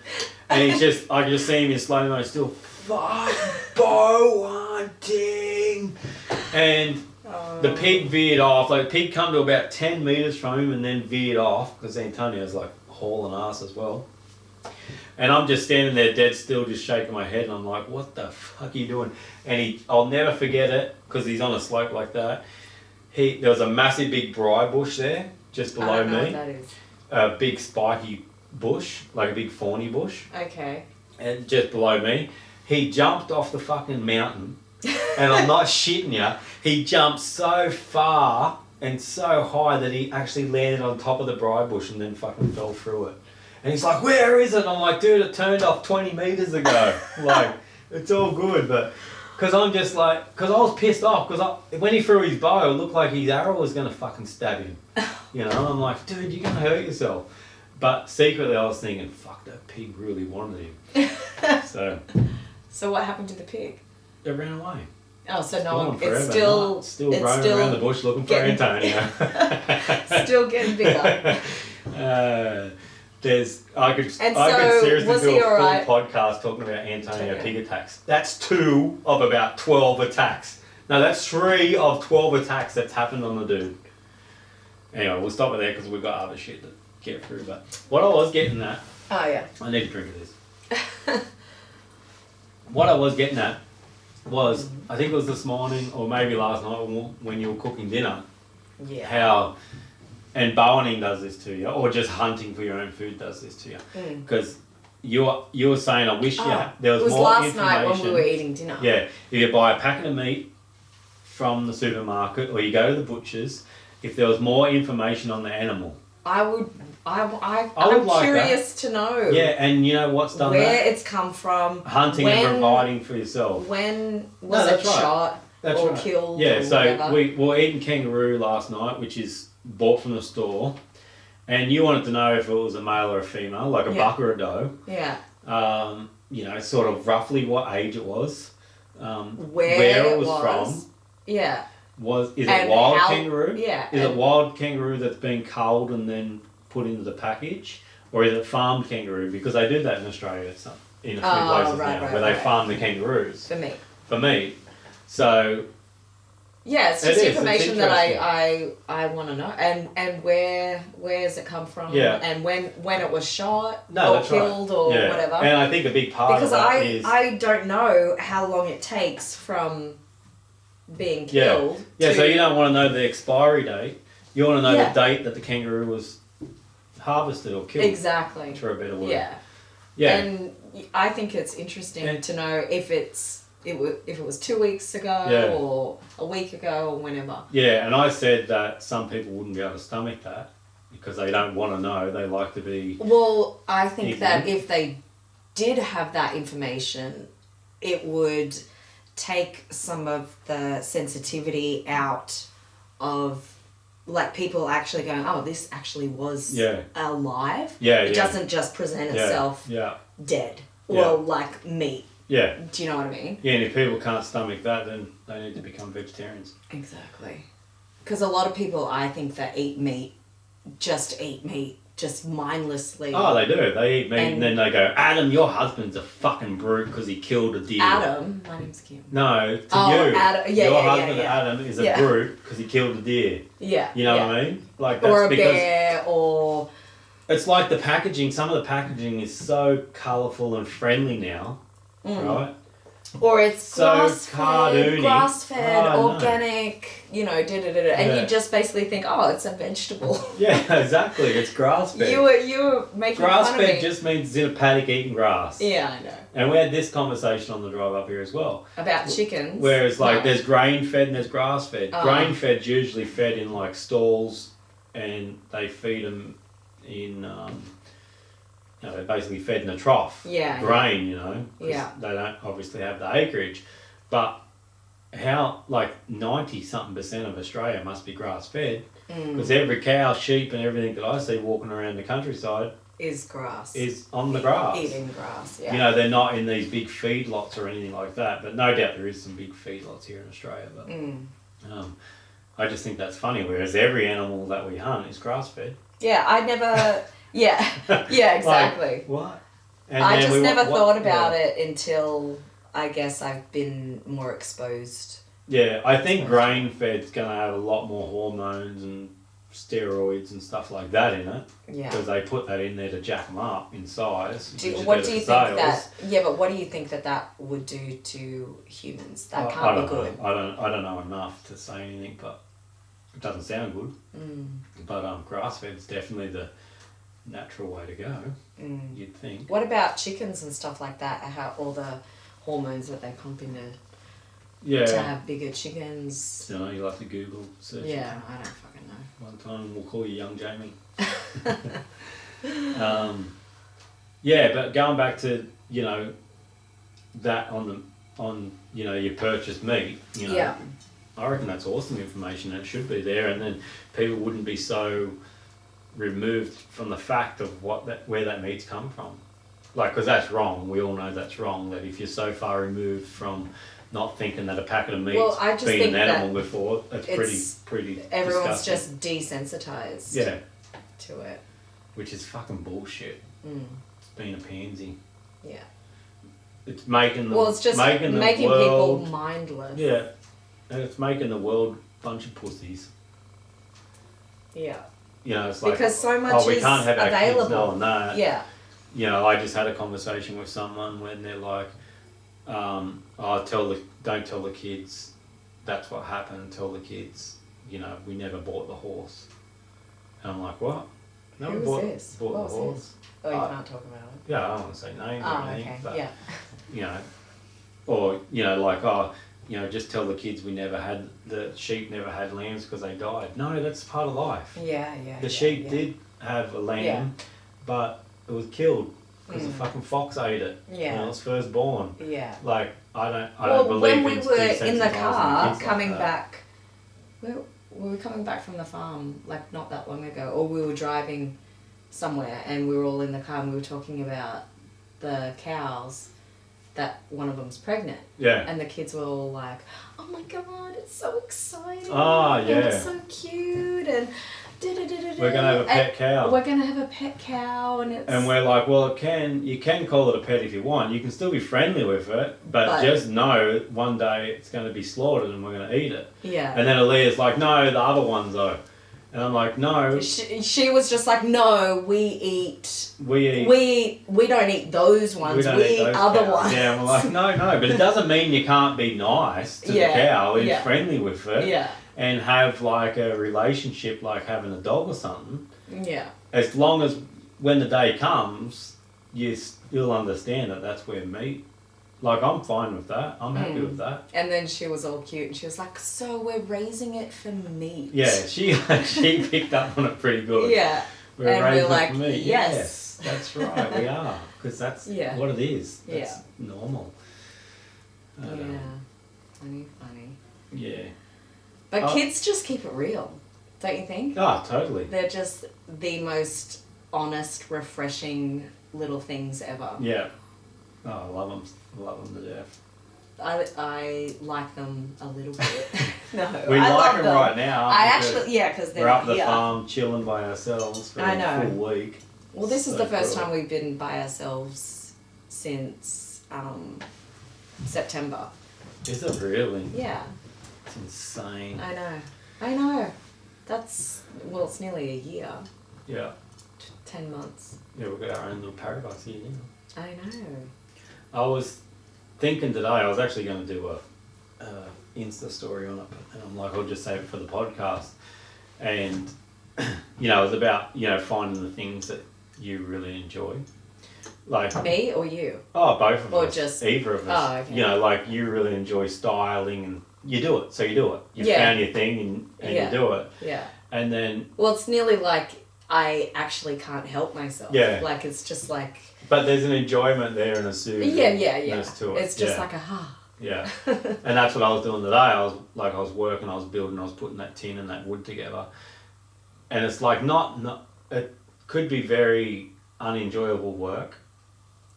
and I can just see him in slow mo still. Fuck bow hunting, and. The pig veered off. Like, the pig come to about 10 metres from him and then veered off because Antonio's like hauling ass as well. And I'm just standing there dead still, just shaking my head, and I'm like, what the fuck are you doing? And I'll never forget it because he's on a slope like that. There was a massive big briar bush there just below me. I don't know what that is. A big spiky bush, like a big thorny bush. Okay. And just below me. He jumped off the fucking mountain. And I'm not shitting you, he jumped so far and so high that he actually landed on top of the briar bush and then fucking fell through it. And he's like, "Where is it?" And I'm like, "Dude, it turned off 20 metres ago." Like, it's all good, but... Because I'm just like... Because I was pissed off, because when he threw his bow, it looked like his arrow was going to fucking stab him. You know, I'm like, dude, you're going to hurt yourself. But secretly I was thinking, fuck, that pig really wanted him. So what happened to the pig? It ran away. Oh, so It's gone no, forever. it's still... No, still it's roaming still around the bush looking for getting- Antonio. Still getting bigger. I could so, seriously was do he a full alright? podcast talking about Antonio Okay. pig attacks. That's 2 of about 12 attacks. No, that's 3 of 12 attacks that's happened on the dude. Anyway, we'll stop it there because we've got other shit to get through. But what I was getting at, Oh, yeah. I need a drink of this. What I was getting at was, I think it was this morning or maybe last night when you were cooking dinner, Yeah. how, and bowening does this to you, or just hunting for your own food does this to you. Because you were saying, I wish there was more information. It was last night when we were eating dinner. Yeah, if you buy a packet of meat from the supermarket or you go to the butcher's, if there was more information on the animal. I'm like curious to know. Yeah, and you know what's done where that? it's come from. Hunting and providing for yourself. When was it shot or killed Yeah, or so whatever? we were eating kangaroo last night, which is bought from the store. And you wanted to know if it was a male or a female, like a buck or a doe. Yeah. You know, sort of roughly what age it was. Where it was from. Yeah. Is it wild kangaroo? Yeah. Is it wild kangaroo that's been culled and then put into the package? Or is it farmed kangaroo? Because they do that in Australia in a few places now, where they farm the kangaroos. For meat. So... Yeah, it's just information that I want to know. And where's it come from? Yeah. And when it was shot or killed or whatever. And I think a big part of that is... I don't know how long it takes from being killed. Yeah, so you don't want to know the expiry date. You want to know the date that the kangaroo was harvested or killed. Exactly. For a better word. Yeah. Yeah. And I think it's interesting to know if it was 2 weeks ago or a week ago or whenever. Yeah, and I said that some people wouldn't be able to stomach that because they don't want to know. They like to be... Well, I think that if they did have that information, it would take some of the sensitivity out of... Like people actually going, oh, this actually was alive. It doesn't just present itself dead or like meat. Yeah. Do you know what I mean? Yeah, and if people can't stomach that, then they need to become vegetarians. Exactly. Because a lot of people, I think, that eat meat, just mindlessly. Oh, they do. They eat meat and then they go, Adam, your husband's a fucking brute because he killed a deer. Adam? My name's Kim. No, you. Adam. Your husband, Adam, is a brute because he killed a deer. Yeah. You know what I mean? Like that's or a because bear or... It's like the packaging. Some of the packaging is so colourful and friendly now, right? Or it's so grass-fed, organic, you know, and you just basically think, oh, it's a vegetable. Yeah, exactly. It's grass-fed. You were making fun of me. Grass-fed just means it's in a paddock eating grass. Yeah, I know. And we had this conversation on the drive up here as well. About chickens. Whereas, there's grain-fed and there's grass-fed. Grain-fed's usually fed in, stalls, and they feed them in... they're basically fed in a trough. Yeah. Grain, you know. Yeah. They don't obviously have the acreage. But how, 90-something% of Australia must be grass-fed. Because every cow, sheep and everything that I see walking around the countryside... Is grass. Is on the grass. Eating grass, yeah. You know, they're not in these big feedlots or anything like that. But no doubt there is some big feedlots here in Australia. But I just think that's funny. Whereas every animal that we hunt is grass-fed. Yeah, I never... Yeah, exactly. What? And I just never thought about it until I guess I've been more exposed. Yeah, I think grain-fed's going to have a lot more hormones and steroids and stuff like that in it. Yeah. Because they put that in there to jack them up in size. What do you think that? Yeah, but what do you think that would do to humans? That can't be good. I don't know enough to say anything, but it doesn't sound good. But grass-fed's definitely the natural way to go, you'd think. What about chickens and stuff like that? How all the hormones that they pump in there to have bigger chickens? You know, you like to Google search. Yeah, I don't fucking know. One time we'll call you Young Jamie. But going back to that on your purchased meat, I reckon that's awesome information and it should be there, and then people wouldn't be so removed from the fact of where that meat's come from. Because that's wrong. We all know that's wrong, that if you're so far removed from not thinking that a packet of meat's Well, I just been think an animal that before. It's pretty everyone's disgusting. just desensitized Yeah. to it. Which is fucking bullshit. It's been a pansy. Yeah. It's making the Well, it's just making people mindless. Yeah. And it's making the world a bunch of pussies. Yeah. You know, it's like, because so much we is can't have our available. kids knowing that. Yeah. You know, I just had a conversation with someone when they're like, don't tell the kids that's what happened. Tell the kids, you know, we never bought the horse. And I'm like, what? No, Who we was this? bought What the was horse. this? Oh, you can't talk about it. Yeah, I don't want to say names or anything. Okay. But, Yeah. you know, or, you know, like, you know, just tell the kids the sheep never had lambs because they died. No, that's part of life. Yeah. The sheep did have a lamb, but it was killed because a fucking fox ate it when it was first born. Yeah. Like, I don't believe when we were in the car kids coming like that. back, we were coming back from the farm like not that long ago, or we were driving somewhere and we were all in the car and we were talking about the cows, that one of them's pregnant. Yeah. And the kids were all like, oh my god, it's so exciting. Oh, yeah. And it's so cute and da-da-da-da-da. We're going to have a pet cow. We're going to have a pet cow and it's... And we're like, well, you can call it a pet if you want. You can still be friendly with it, but just know one day it's going to be slaughtered and we're going to eat it. Yeah. And then Aaliyah's like, no, the other ones though. And I'm like, no. She was just like, no, we don't eat those ones. We eat other ones. Yeah, and we're like, no, but it doesn't mean you can't be nice to the cow and friendly with it. Yeah. And have like a relationship like having a dog or something. Yeah. As long as when the day comes, you'll understand that that's where meat. Like, I'm fine with that. I'm happy with that. And then she was all cute and she was like, so we're raising it for meat. Yeah, she picked up on it pretty good. Yeah. We're like, for meat. yes. That's right, we are. Because that's what it is. That's normal. Funny. Yeah. But kids just keep it real, don't you think? Oh, totally. They're just the most honest, refreshing little things ever. Yeah. Oh, I love them. I love them to death. I like them a little bit. No, we I like love them right now. Because they're we're up the here. farm chilling by ourselves for a full week. Well, this is the first time we've been by ourselves since September. Is it really? Yeah. It's insane. I know. It's nearly a year. Yeah. 10 months. Yeah, we've got our own little paradise here now. I know. I was thinking today, I was actually going to do a Insta story on it, and I'm like, I'll just save it for the podcast. And, you know, it was about, you know, finding the things that you really enjoy. Like me or you? Oh, both of us. Or just either of us. Oh, okay. You know, like you really enjoy styling and you do it, so you do it. You found your thing and you do it. Yeah. And then... Well, it's nearly like I actually can't help myself. Yeah. Like, it's just like... But there's an enjoyment there and a soothingness to it. It's just like a Yeah. And that's what I was doing today. I was working, I was building, I was putting that tin and that wood together. And it's like not it could be very unenjoyable work,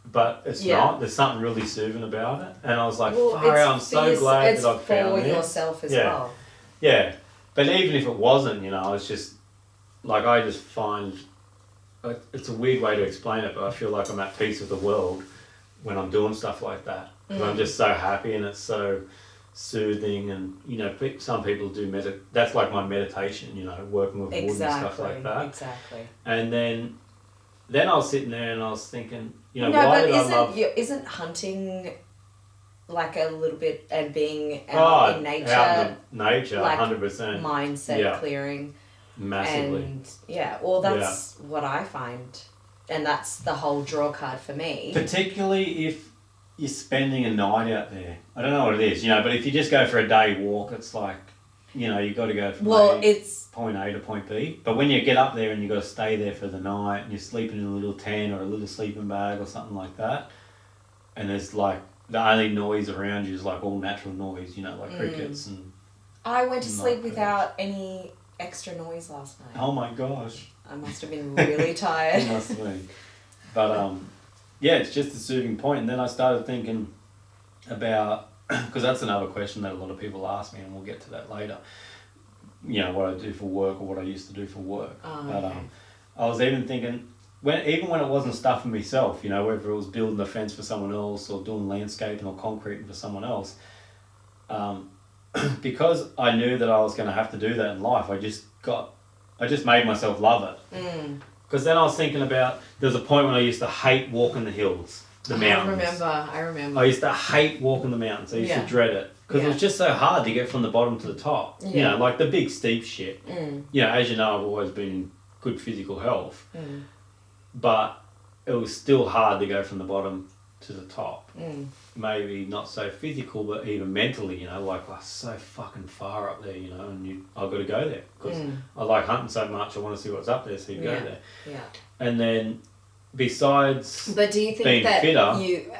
but it's not. There's something really soothing about it. And I was like, I'm so glad that I've found this. It's for yourself as well. Yeah. But even if it wasn't, you know, it's just, like, I just find, it's a weird way to explain it, but I feel like I'm at peace with the world when I'm doing stuff like that. Because I'm just so happy and it's so soothing, and, you know, some people do that's like my meditation, you know, working with wood and stuff like that. Exactly. And then I was sitting there and I was thinking, you know, why did I love... isn't hunting like a little bit, and being out in nature? Out in nature, like 100%. Mindset clearing. Massively. And that's what I find. And that's the whole drawcard for me. Particularly if you're spending a night out there. I don't know what it is, you know, but if you just go for a day walk, it's like, you know, you've got to go from point A to point B. But when you get up there and you've got to stay there for the night and you're sleeping in a little tent or a little sleeping bag or something like that, and there's like, the only noise around you is like all natural noise, you know, like crickets and... I went to sleep without any extra noise last night. Oh my gosh. I must have been really tired. You must have been. But, yeah, it's just a soothing point. And then I started thinking about, because that's another question that a lot of people ask me, and we'll get to that later. You know, what I do for work or what I used to do for work. But I was even thinking, even when it wasn't stuff for myself, you know, whether it was building a fence for someone else or doing landscaping or concreting for someone else, because I knew that I was going to have to do that in life, I just made myself love it. Because then I was thinking about, there was a point when I used to hate walking the hills, the mountains. I remember. I used to hate walking the mountains. I used to dread it. Because it was just so hard to get from the bottom to the top. You know, like the big steep shit. You know, as you know, I've always been in good physical health. But it was still hard to go from the bottom to the top. Maybe not so physical, but even mentally, you know, like so fucking far up there, you know, and I've got to go there. Because I like hunting so much, I want to see what's up there, so you go there. Yeah. And then, besides but do you think being that fitter, you,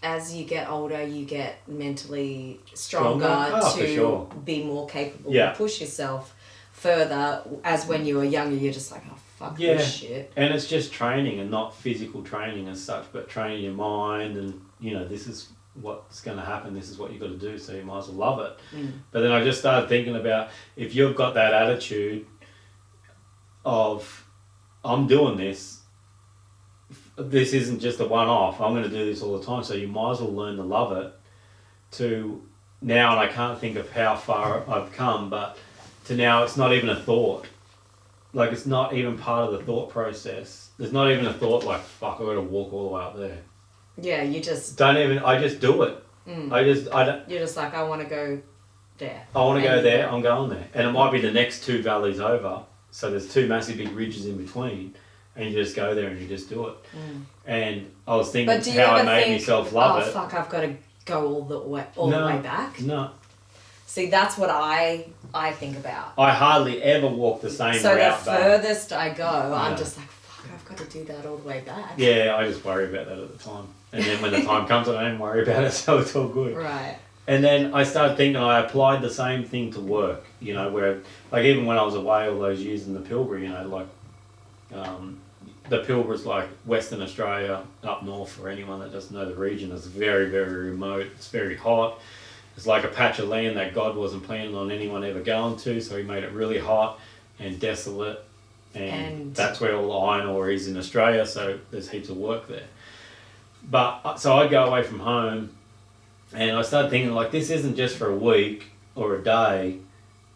as you get older, you get mentally stronger to be more capable to push yourself further, as when you were younger, you're just like, oh, fuck this shit. And it's just training, and not physical training as such, but training your mind, and, you know, this is what's going to happen, this is what you've got to do, so you might as well love it. But then I just started thinking about, if you've got that attitude of, I'm doing this isn't just a one-off, I'm going to do this all the time, so you might as well learn to love it, to now, and I can't think of how far I've come, but to now it's not even a thought. Like, it's not even part of the thought process. There's not even a thought like, fuck, I've got to walk all the way up there. Yeah, you just... I just do it. You're just like, I want to go there. I want to go there, I'm going there. And it might be the next 2 valleys over, so there's 2 massive big ridges in between, and you just go there and you just do it. And I was thinking how I made myself love it. Oh, fuck, I've got to go all the way back? No. See, that's what I think about. I hardly ever walk the same route So the back. furthest I go, I'm just like, fuck, I've got to do that all the way back. Yeah, I just worry about that at the time. And then when the time comes, I don't worry about it, so it's all good. Right. And then I started thinking, I applied the same thing to work, you know, where, like, even when I was away all those years in the Pilbara, you know, like, the Pilbara's like Western Australia, up north, for anyone that doesn't know the region. It's very, very remote, it's very hot. It's like a patch of land that God wasn't planning on anyone ever going to, so he made it really hot and desolate, and that's where all the iron ore is in Australia, so there's heaps of work there. But, so I'd go away from home, and I started thinking, like, this isn't just for a week or a day,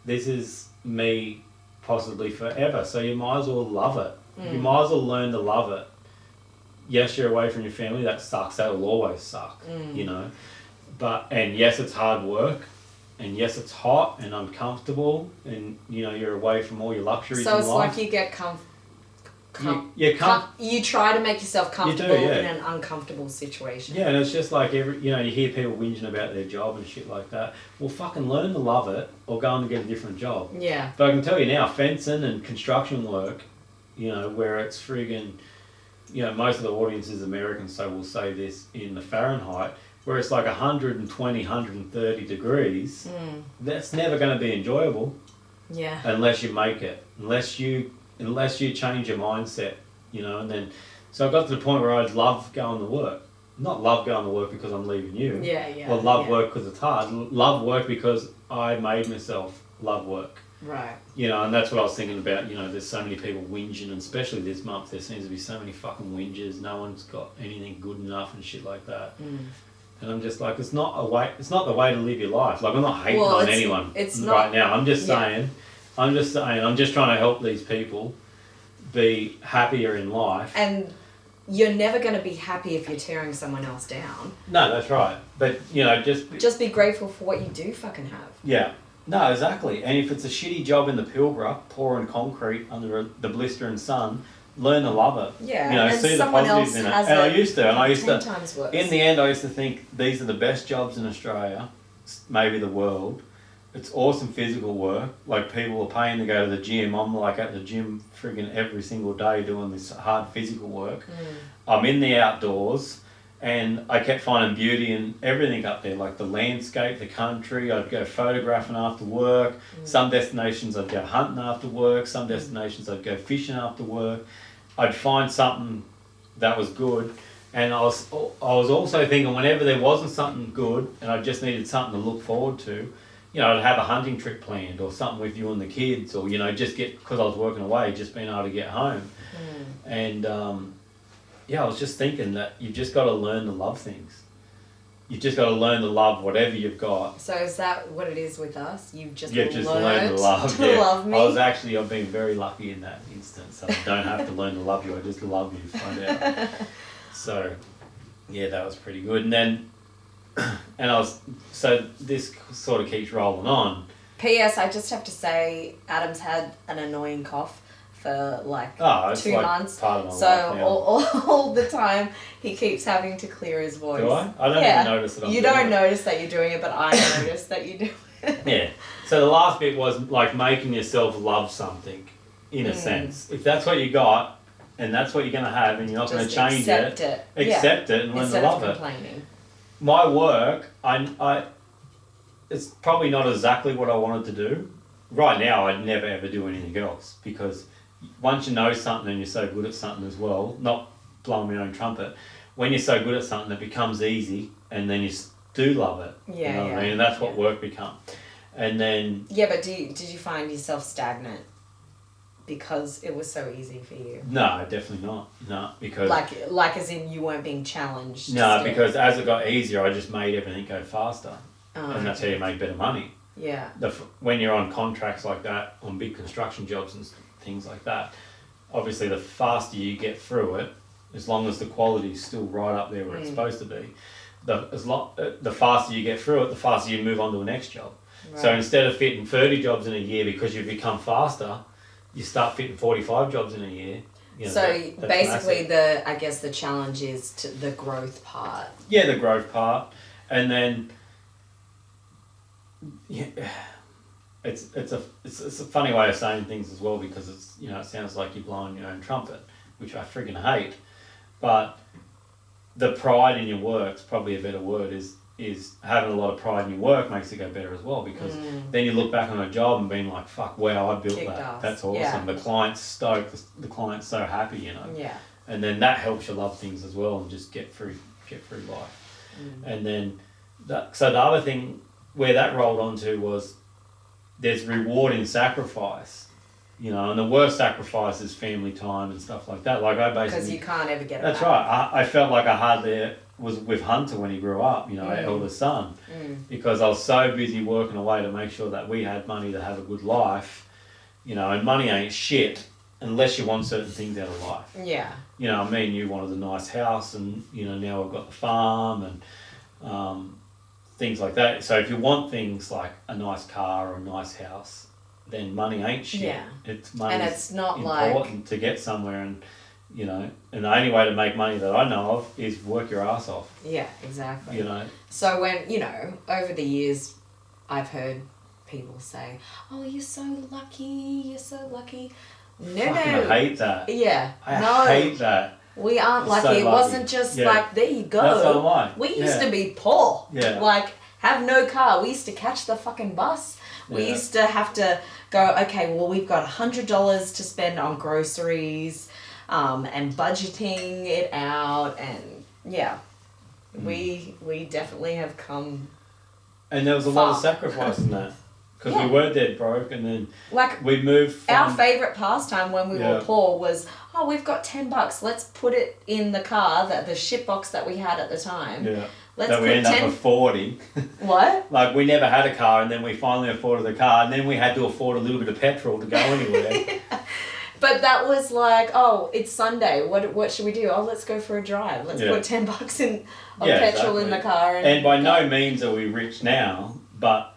this is me possibly forever, so you might as well love it. You might as well learn to love it. Yes, you're away from your family, that sucks, that will always suck, you know. And yes, it's hard work, and yes, it's hot and uncomfortable, and, you know, you're away from all your luxuries in life. So it's like you get you try to make yourself comfortable in an uncomfortable situation. Yeah, and it's just like, you know, you hear people whinging about their job and shit like that. Well, fucking learn to love it, or go and get a different job. Yeah. But I can tell you now, fencing and construction work, you know, where it's friggin', you know, most of the audience is American, so we'll say this in the Fahrenheit, where it's like 120, 130 degrees, that's never going to be enjoyable. Yeah. Unless you make it. Unless you change your mindset, you know, and then... So I got to the point where I'd love going to work. Not love going to work because I'm leaving you. Yeah. Or love work because it's hard. Love work because I made myself love work. Right. You know, and that's what I was thinking about, you know, there's so many people whinging, and especially this month there seems to be so many fucking whingers, no one's got anything good enough and shit like that. And I'm just like, it's not the way to live your life. Like, I'm not hating on anyone right now. I'm just saying, I'm just trying to help these people be happier in life. And you're never going to be happy if you're tearing someone else down. No, that's right. But, you know, just be grateful for what you do fucking have. Yeah. No, exactly. And if it's a shitty job in the Pilbara, pouring concrete under the blistering sun, learn to love it. Yeah, you know, see the positives in it. And I used to. In the end, I used to think these are the best jobs in Australia, maybe the world. It's awesome physical work. Like, people are paying to go to the gym. I'm like at the gym friggin' every single day doing this hard physical work. I'm in the outdoors, and I kept finding beauty in everything up there, like the landscape, the country. I'd go photographing after work. Some destinations I'd go hunting after work. Some destinations I'd go fishing after work. I'd find something that was good, And I was also thinking whenever there wasn't something good and I just needed something to look forward to, you know, I'd have a hunting trip planned or something with you and the kids, or, you know, just because I was working away, just being able to get home. And I was just thinking that you've just got to learn to love things. You've just got to learn to love whatever you've got. So is that what it is with us? You've just learned to love me? I've been very lucky in that instance. I don't have to learn to love you, I just love you, find out. So, yeah, that was pretty good. And then, so this sort of keeps rolling on. P.S. I just have to say, Adam's had an annoying cough for 2 months. Part of my so life now. all the time he keeps having to clear his voice. Do I? I don't even notice that I'm You doing don't it. notice that you're doing it, but I notice that you do it. Yeah. So the last bit was like making yourself love something, in a sense. If that's what you got, and that's what you're going to have, and you're not going to change accept it. Accept it and learn Instead to love of it. complaining. My work, it's probably not exactly what I wanted to do. Right now, I'd never ever do anything else, because once you know something and you're so good at something as well, not blowing my own trumpet, when you're so good at something, it becomes easy, and then you do love it. Yeah, you know what I mean? And that's what work becomes. And then... Yeah, but did you find yourself stagnant because it was so easy for you? No, definitely not. No, because... Like as in you weren't being challenged? No, because as it got easier, I just made everything go faster. Oh, and that's how you make better money. Yeah. When you're on contracts like that, on big construction jobs and things like that, obviously the faster you get through it, as long as the quality is still right up there where it's supposed to be, the faster you get through it, the faster you move on to the next job. Right. So instead of fitting 30 jobs in a year because you've become faster, you start fitting 45 jobs in a year. You know, so basically massive. the challenge is the growth part. Yeah, the growth part. And then... Yeah, it's a funny way of saying things as well, because it's, you know, it sounds like you're blowing your own trumpet, which I friggin' hate. But the pride in your work's probably a better word, is having a lot of pride in your work makes it go better as well, because then you look back on a job and being like, fuck, wow, I built that. Ass. That's awesome. Yeah. The client's stoked, the client's so happy, you know. Yeah. And then that helps you love things as well and just get through life. And then so the other thing where that rolled onto was there's reward in sacrifice, you know, and the worst sacrifice is family time and stuff like that. Like I basically... Because you can't ever get it That's back. right. I felt like I hardly was with Hunter when he grew up, you know, our eldest son, because I was so busy working away to make sure that we had money to have a good life, you know, and money ain't shit unless you want certain things out of life. Yeah. You know, me and you wanted a nice house, and, you know, now I've got the farm and things like that. So if you want things like a nice car or a nice house, then money ain't shit. Yeah. It's money. And it's not important to get somewhere, and, you know, and the only way to make money that I know of is work your ass off. Yeah, exactly. You know. So when, you know, over the years, I've heard people say, "Oh, you're so lucky. You're so lucky." No. I hate that. Yeah. I hate that. We aren't lucky. So it wasn't just like, there you go. That's what I'm like. We used to be poor. Yeah. Like, have no car. We used to catch the fucking bus. We used to have to go, okay, well, we've got $100 to spend on groceries, and budgeting it out, and we definitely have come. And there was a lot of sacrifice in that, because we were dead broke, and then we moved from... Our favourite pastime when we were poor was, oh, we've got $10, let's put it in the car, the shit box that we had at the time. Yeah. Let's that we ended up affording. What? Like, we never had a car, and then we finally afforded the car, and then we had to afford a little bit of petrol to go anywhere. But that was like, oh, it's Sunday. What should we do? Oh, let's go for a drive. Let's put $10 in petrol in the car. And by no means are we rich now, but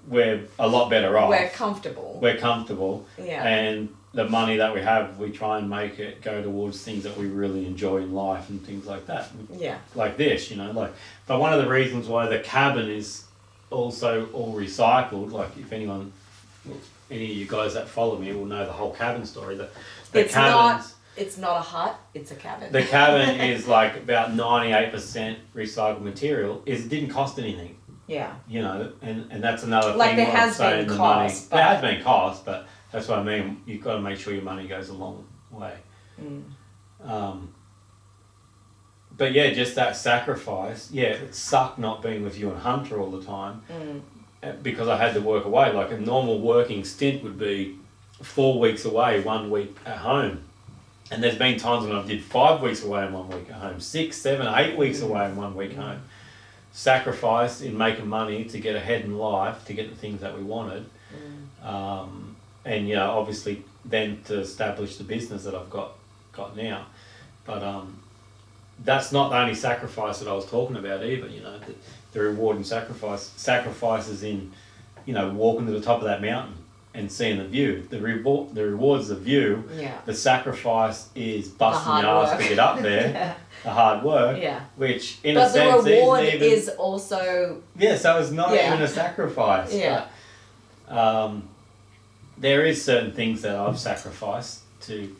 we're a lot better off. We're comfortable. Yeah. And the money that we have, we try and make it go towards things that we really enjoy in life and things like that. Yeah. Like this, you know, like. But one of the reasons why the cabin is also all recycled, like if any of you guys that follow me will know the whole cabin story. It's not a hut, it's a cabin. The cabin is like about 98% recycled material. It didn't cost anything. Yeah. You know, and that's another thing. Like there has been cost. There has been cost, but that's what I mean. You've got to make sure your money goes a long way. but yeah, just that sacrifice. Yeah, it sucked not being with you and Hunter all the time because I had to work away. Like a normal working stint would be 4 weeks away, 1 week at home. And there's been times when I did 5 weeks away and 1 week at home, 6, 7, 8 weeks away and 1 week home. Sacrifice in making money to get ahead in life, to get the things that we wanted. And, you know, obviously then to establish the business that I've got now. But that's not the only sacrifice that I was talking about either, you know, the reward and sacrifices in, you know, walking to the top of that mountain and seeing the view. The reward's the view. Yeah. The sacrifice is busting your ass to get up there. The hard work. Yeah. Which in but a sense the reward isn't even, is also... Yeah, so it's not even a sacrifice. Yeah. But, there is certain things that I've sacrificed to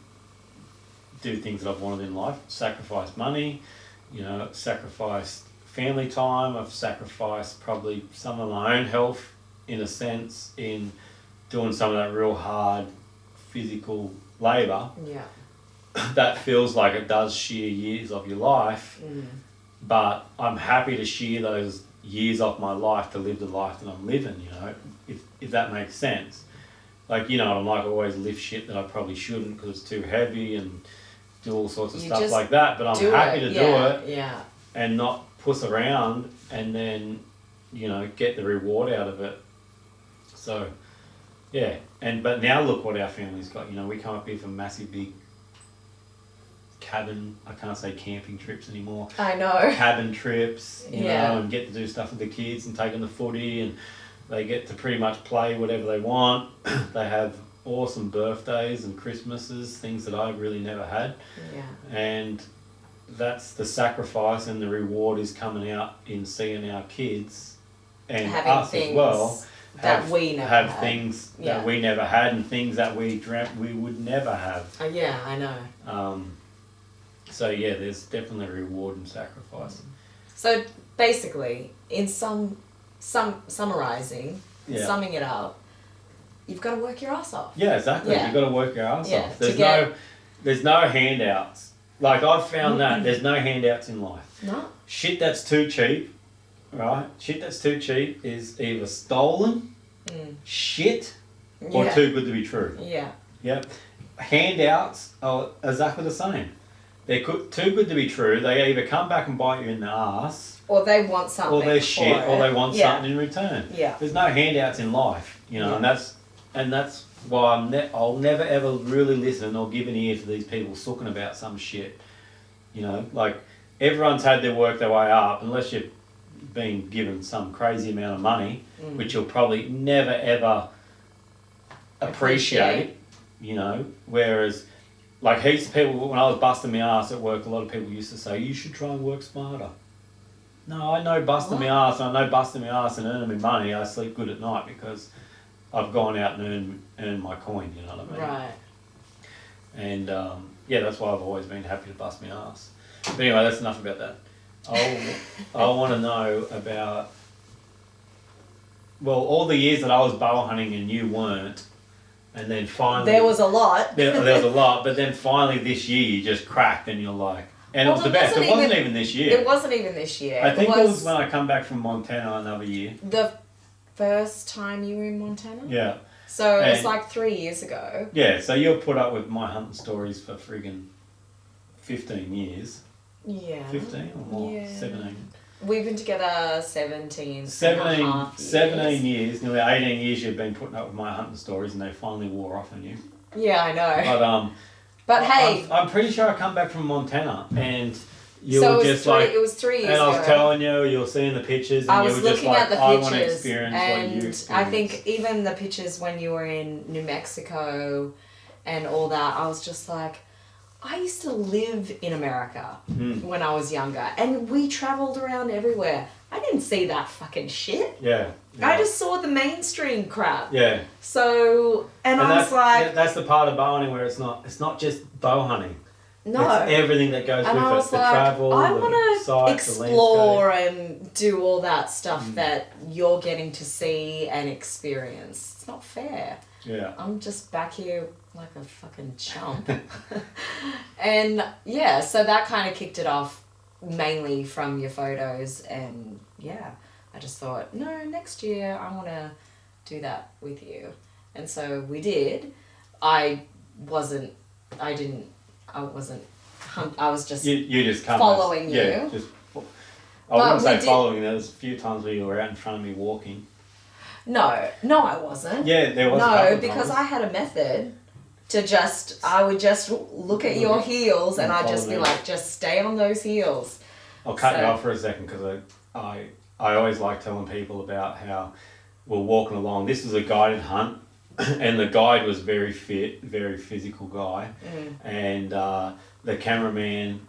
do things that I've wanted in life. Sacrificed money, you know, sacrificed family time. I've sacrificed probably some of my own health in a sense in doing some of that real hard physical labour. Yeah. That feels like it does shear years of your life, but I'm happy to shear those years off my life to live the life that I'm living, you know, if that makes sense. Like, you know, I'm like, I always lift shit that I probably shouldn't because it's too heavy and do all sorts of stuff like that, but I'm happy to do it and not puss around and then, you know, get the reward out of it. So, yeah, but now look what our family's got. You know, we come up here for massive big cabin, I can't say camping trips anymore. I know. Cabin trips, you know, and get to do stuff with the kids and take them to footy, and they get to pretty much play whatever they want. They have awesome birthdays and Christmases, things that I really never had. Yeah. And that's the sacrifice, and the reward is coming out in seeing our kids and having us as well. Have things that we never had and things that we dreamt we would never have. Yeah, I know. So yeah, there's definitely a reward and sacrifice. So basically, in summarizing, summing it up, you've got to work your ass off. Yeah, exactly. You've got to work your ass off. There's no handouts. Like I've found that there's no handouts in life. No. Shit that's too cheap, right? Shit that's too cheap is either stolen, shit, or too good to be true. Yeah. Yep. Handouts are exactly the same. They're too good to be true. They either come back and bite you in the ass, or they want something, or they're shit, or they want something in return. Yeah. There's no handouts in life, you know, and that's why I'll never ever really listen or give an ear to these people sooking about some shit. You know, like everyone's had to work their way up, unless you've been given some crazy amount of money, which you'll probably never ever appreciate. You know, whereas. Like heaps of people, when I was busting my ass at work, a lot of people used to say, you should try and work smarter. No, I know busting my ass, and I know busting my ass and earning me money, I sleep good at night because I've gone out and earned my coin, you know what I mean? Right. And that's why I've always been happy to bust my ass. But anyway, that's enough about that. I want to know about, well, all the years that I was bow hunting and you weren't, and then finally... There was a lot. there was a lot, but then finally this year you just cracked and you're like... And it was the best. It wasn't even this year. It wasn't even this year. I think it was when I come back from Montana another year. The first time you were in Montana? Yeah. So it was like 3 years ago. Yeah, so you'll put up with my hunting stories for friggin' 15 years. Yeah. 15 or more? Yeah. 17. We've been together 17 years. Nearly 18 years you've been putting up with my hunting stories, and they finally wore off on you. Yeah, I know. But hey, I'm pretty sure I come back from Montana and you were just like... It was 3 years ago. And I was telling you were seeing the pictures and you were just like, I want to experience what you experienced. I think even the pictures when you were in New Mexico and all that, I was just like, I used to live in America when I was younger, and we travelled around everywhere. I didn't see that fucking shit. Yeah. I just saw the mainstream crap. Yeah. So, and I was like... That's the part of bow hunting where it's not just bow hunting. No. It's everything that goes with it. The travel, I want to explore the and do all that stuff that you're getting to see and experience. It's not fair. Yeah. I'm just back here like a fucking chump. And yeah, so that kind of kicked it off mainly from your photos, and yeah, I just thought, no, next year I want to do that with you. And so we did. I was just you just come following you. Yeah, I wouldn't say following. There was a few times where you were out in front of me walking. No, I wasn't. Yeah, there was. No, because I had a method to I would just look at your heels, and I'd just be like, just stay on those heels. I'll cut you off for a second, because I always like telling people about how we're walking along. This was a guided hunt, and the guide was very fit, very physical guy, and the cameraman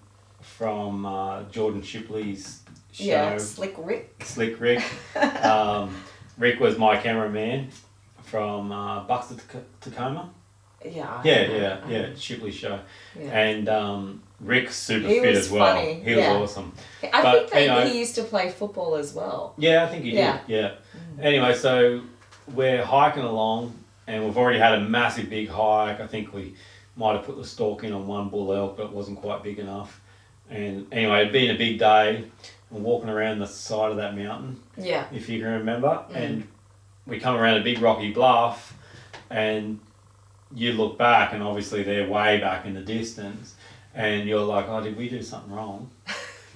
from Jordan Shipley's show. Yeah, Slick Rick. Rick was my cameraman from Bucks of Tacoma. Yeah. Shipley's show. Yeah. And Rick's super fit as well. Funny. He was awesome. I think that he used to play football as well. Yeah, I think he did. Yeah. Anyway, so we're hiking along, and we've already had a massive big hike. I think we might have put the stalk in on one bull elk, but it wasn't quite big enough. And anyway, it'd been a big day. And walking around the side of that mountain, if you can remember, and we come around a big rocky bluff, and you look back, and obviously they're way back in the distance, and you're like, oh, did we do something wrong?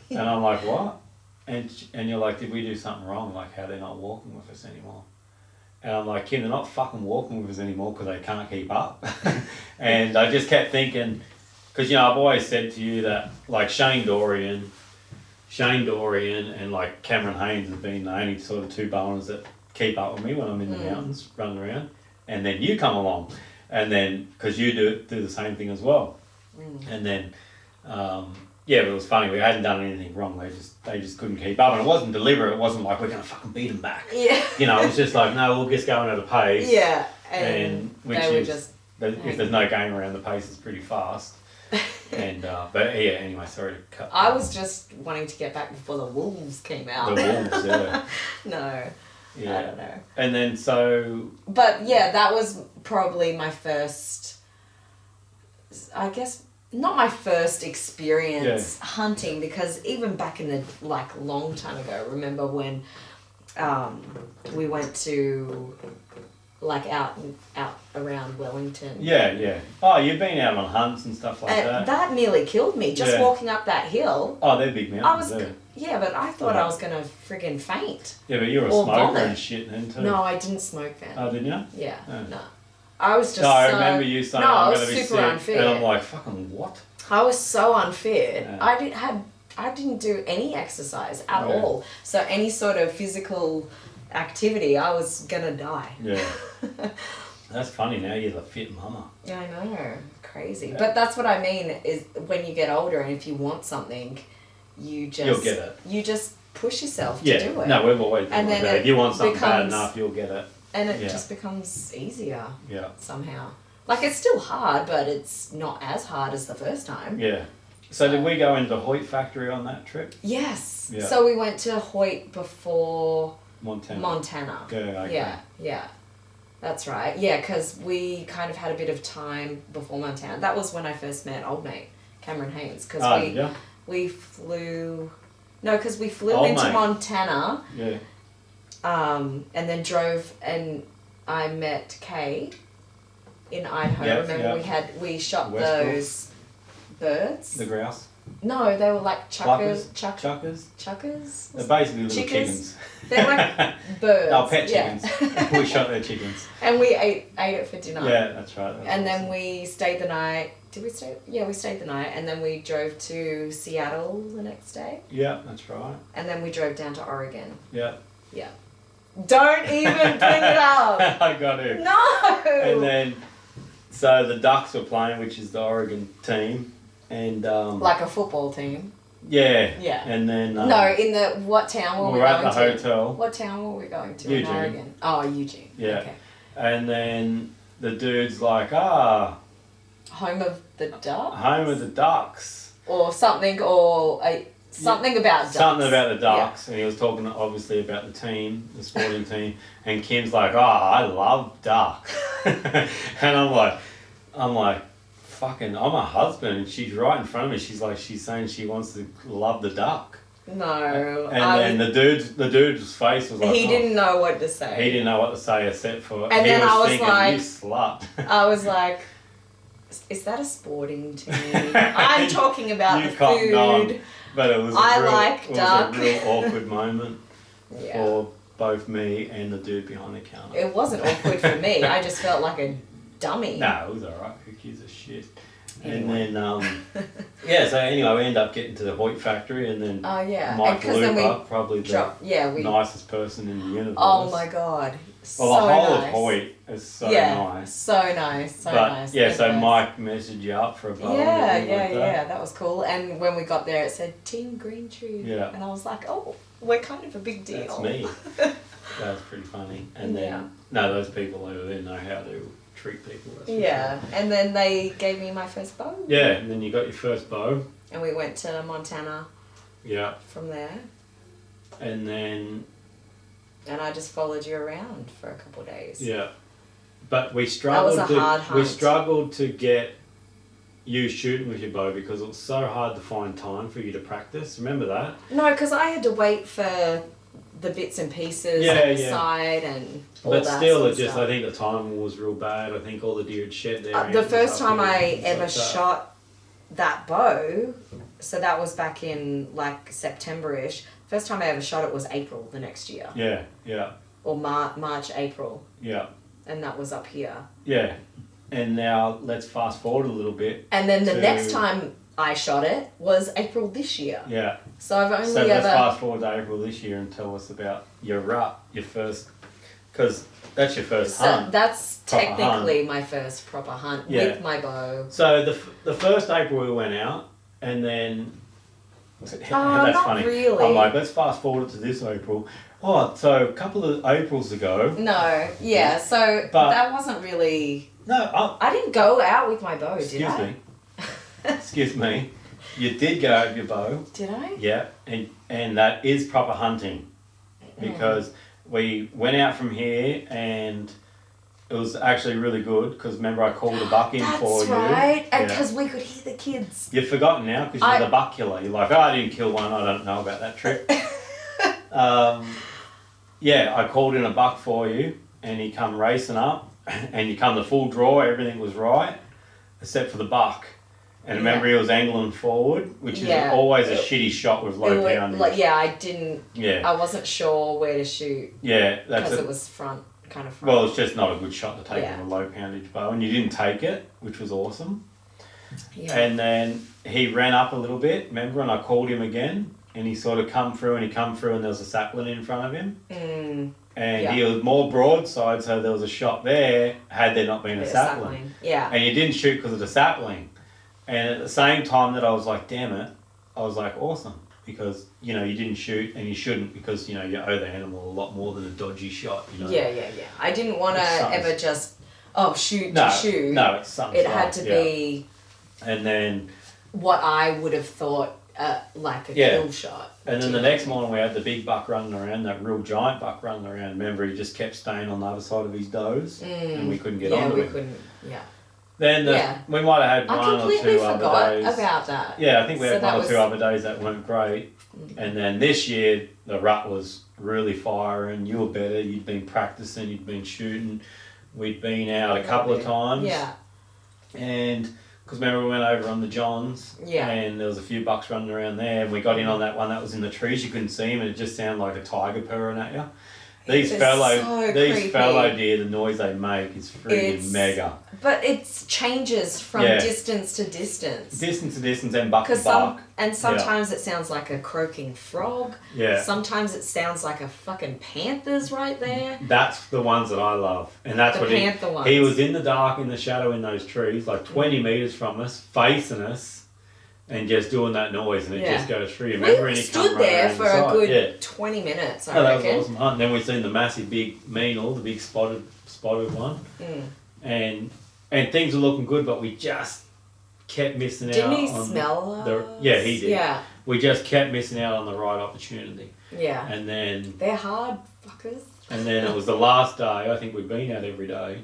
And I'm like, what? And you're like, did we do something wrong? Like, how they're not walking with us anymore? And I'm like, Kim, they're not fucking walking with us anymore because they can't keep up. And I just kept thinking, because, I've always said to you that, like, Shane Dorian and like Cameron Haynes have been the only sort of two bowhunters that keep up with me when I'm in the mountains running around, and then you come along, and then because you do the same thing as well, and then but it was funny, we hadn't done anything wrong, they just couldn't keep up, and it wasn't deliberate, it wasn't like we're gonna fucking beat them back, it was just like, no, we'll just go at a pace, and which is if there's no game around, the pace is pretty fast. And anyway, sorry to cut. I was just wanting to get back before the wolves came out. The wolves, yeah. No. Yeah. I don't know. And then so. But yeah, that was probably my first. I guess not my first experience hunting, because even back in the long time ago, remember when, we went to. Out around Wellington. Yeah. Oh, you've been out on hunts and stuff like that. That nearly killed me, just walking up that hill. Oh, they're big mountains. But I thought I was going to friggin' faint. Yeah, but you were a smoker and shit then too. No, I didn't smoke then. Oh, didn't you? Yeah, no. I was just I remember you saying, I'm going to be sick. Unfit. And I'm like, fucking what? I was so unfit. Yeah. I didn't do any exercise at all. So any sort of physical activity, I was gonna die. Yeah. That's funny, now you're the fit mama. Yeah, I know. Crazy. Yeah. But that's what I mean, is when you get older and if you want something, you'll get it. You just push yourself to do it. No, we've always been like that. If you want something bad enough, you'll get it. And it just becomes easier. Yeah. Somehow. It's still hard, but it's not as hard as the first time. Yeah. So did we go into Hoyt factory on that trip? Yes. Yeah. So we went to Hoyt before Montana. Yeah. That's right. Yeah, because we kind of had a bit of time before Montana. That was when I first met old mate Cameron Haynes. Because we flew into Montana. Yeah. And then drove, and I met Kay in Idaho. Remember we shot those birds. The grouse. No, they were like chuckers. Chuckers? They're basically little chickens. They're like birds. Oh, pet chickens. We shot their chickens. And we ate it for dinner. Yeah, that's right. And then we stayed the night. Did we stay? Yeah, we stayed the night. And then we drove to Seattle the next day. Yeah, that's right. And then we drove down to Oregon. Yeah. Yeah. Don't even bring it up. I got it. No. And then, so the Ducks were playing, which is the Oregon team. And like a football team. Yeah. Yeah. And then what town were we going to? We were at the hotel. What town were we going to Eugene. in Oregon? Oh, Eugene. Yeah. Okay. And then the dude's like, Home of the Ducks? Home of the Ducks. Or something, something about ducks. Something about the Ducks. Yeah. And he was talking obviously about the team, the sporting team. And Kim's like, I love ducks. And I'm like, I'm a husband, and she's right in front of me. She's saying she wants to love the duck. No. And then the dude's face was like, he didn't know what to say. He didn't know what to say except for, and he then was I was thinking, like, you slut. I was like, is that a sporting team? I'm talking about the food. On, but it was duck. a real awkward moment Yeah. for both me and the dude behind the counter. It wasn't awkward for me. I just felt like a dummy. No, it was alright. Who gives a shit? Anyway. And then, so anyway, we end up getting to the Hoyt factory, and then Mike Lupa, probably the nicest person in the universe. Oh my god. Well, the whole of Hoyt is so nice. So nice. Yeah, so Mike messaged you up for a bow. Yeah, that was cool. And when we got there, it said Team Greentree. Yeah. And I was like, oh, we're kind of a big deal. That's me. That was pretty funny. And then, those people over there know how to treat people. And then they gave me my first bow. Yeah, and then you got your first bow. And we went to Montana. Yeah. From there. And then... And I just followed you around for a couple of days. Yeah. But we struggled we struggled to get you shooting with your bow because it was so hard to find time for you to practice. Remember that? No, because I had to wait for the bits and pieces on the side and all that. But still, I think the timing was real bad. I think all the deer had shed their the first time I ever shot that bow, so that was back in like September-ish. First time I ever shot it was April the next year. Yeah. Or March, April. Yeah. And that was up here. Yeah. And now let's fast forward a little bit. And then the next time I shot it was April this year. Yeah. So I've only So let's fast forward to April this year and tell us about your rut, your first, because that's your first hunt. That's technically my first proper hunt with my bow. So the first April we went out, and then that's not funny. Really. I'm like, let's fast forward to this April. Oh, so a couple of Aprils ago. No, yeah. So that wasn't really. No, I didn't go out with my bow, did I? Excuse me. You did go out with your bow. Did I? Yeah, and that is proper hunting, because we went out from here and it was actually really good because remember I called a buck in for you. That's right, and because we could hear the kids. You've forgotten now because you're the buck killer. You're like, I didn't kill one. I don't know about that trip. I called in a buck for you, and he come racing up, and you come the full draw. Everything was right, except for the buck. And remember, he was angling forward, which is always a shitty shot with low poundage. I didn't. Yeah. I wasn't sure where to shoot. Yeah, because it was kind of front. Well, it's just not a good shot to take with a low poundage bow, and you didn't take it, which was awesome. Yeah. And then he ran up a little bit, remember, and I called him again, and he sort of come through, and there was a sapling in front of him. And he was more broadside, so there was a shot there, had there not been a sapling. Yeah. And you didn't shoot because of the sapling. And at the same time that I was like, damn it, I was like, awesome. Because, you didn't shoot, and you shouldn't, because, you owe the animal a lot more than a dodgy shot, Yeah. I didn't want to ever just, shoot to shoot. No, it's something. It had to be... And then... what I would have thought, like a kill shot. And then the next morning we had the big buck running around, that real giant buck running around. Remember, he just kept staying on the other side of his does, and we couldn't get onto him. Then we might have had one or two other days. I completely forgot about that. Yeah, I think we had one or two other days that weren't great. And then this year, the rut was really firing. You were better. You'd been practicing. You'd been shooting. We'd been out a couple of times. Yeah. And because remember we went over on the Johns. Yeah. And there was a few bucks running around there. And we got in on that one that was in the trees. You couldn't see him. And it just sounded like a tiger purring at you. These fallow deer, the noise they make is freaking mega. But it changes from distance to distance. Distance to distance and buck to buck. And sometimes it sounds like a croaking frog. Yeah. Sometimes it sounds like a fucking panther's right there. That's the ones that I love. And that's what he was in the dark, in the shadow in those trees, like 20 metres from us, facing us. And just doing that noise, and it just goes through. Remember, we stood there for a good 20 minutes, I reckon. That was awesome hunt. And then we seen the massive big meanle, the big spotted one. And things were looking good, but we just kept missing out. Didn't he smell us? Yeah, he did. Yeah. We just kept missing out on the right opportunity. Yeah. And then... they're hard fuckers. And then it was the last day. I think we'd been out every day.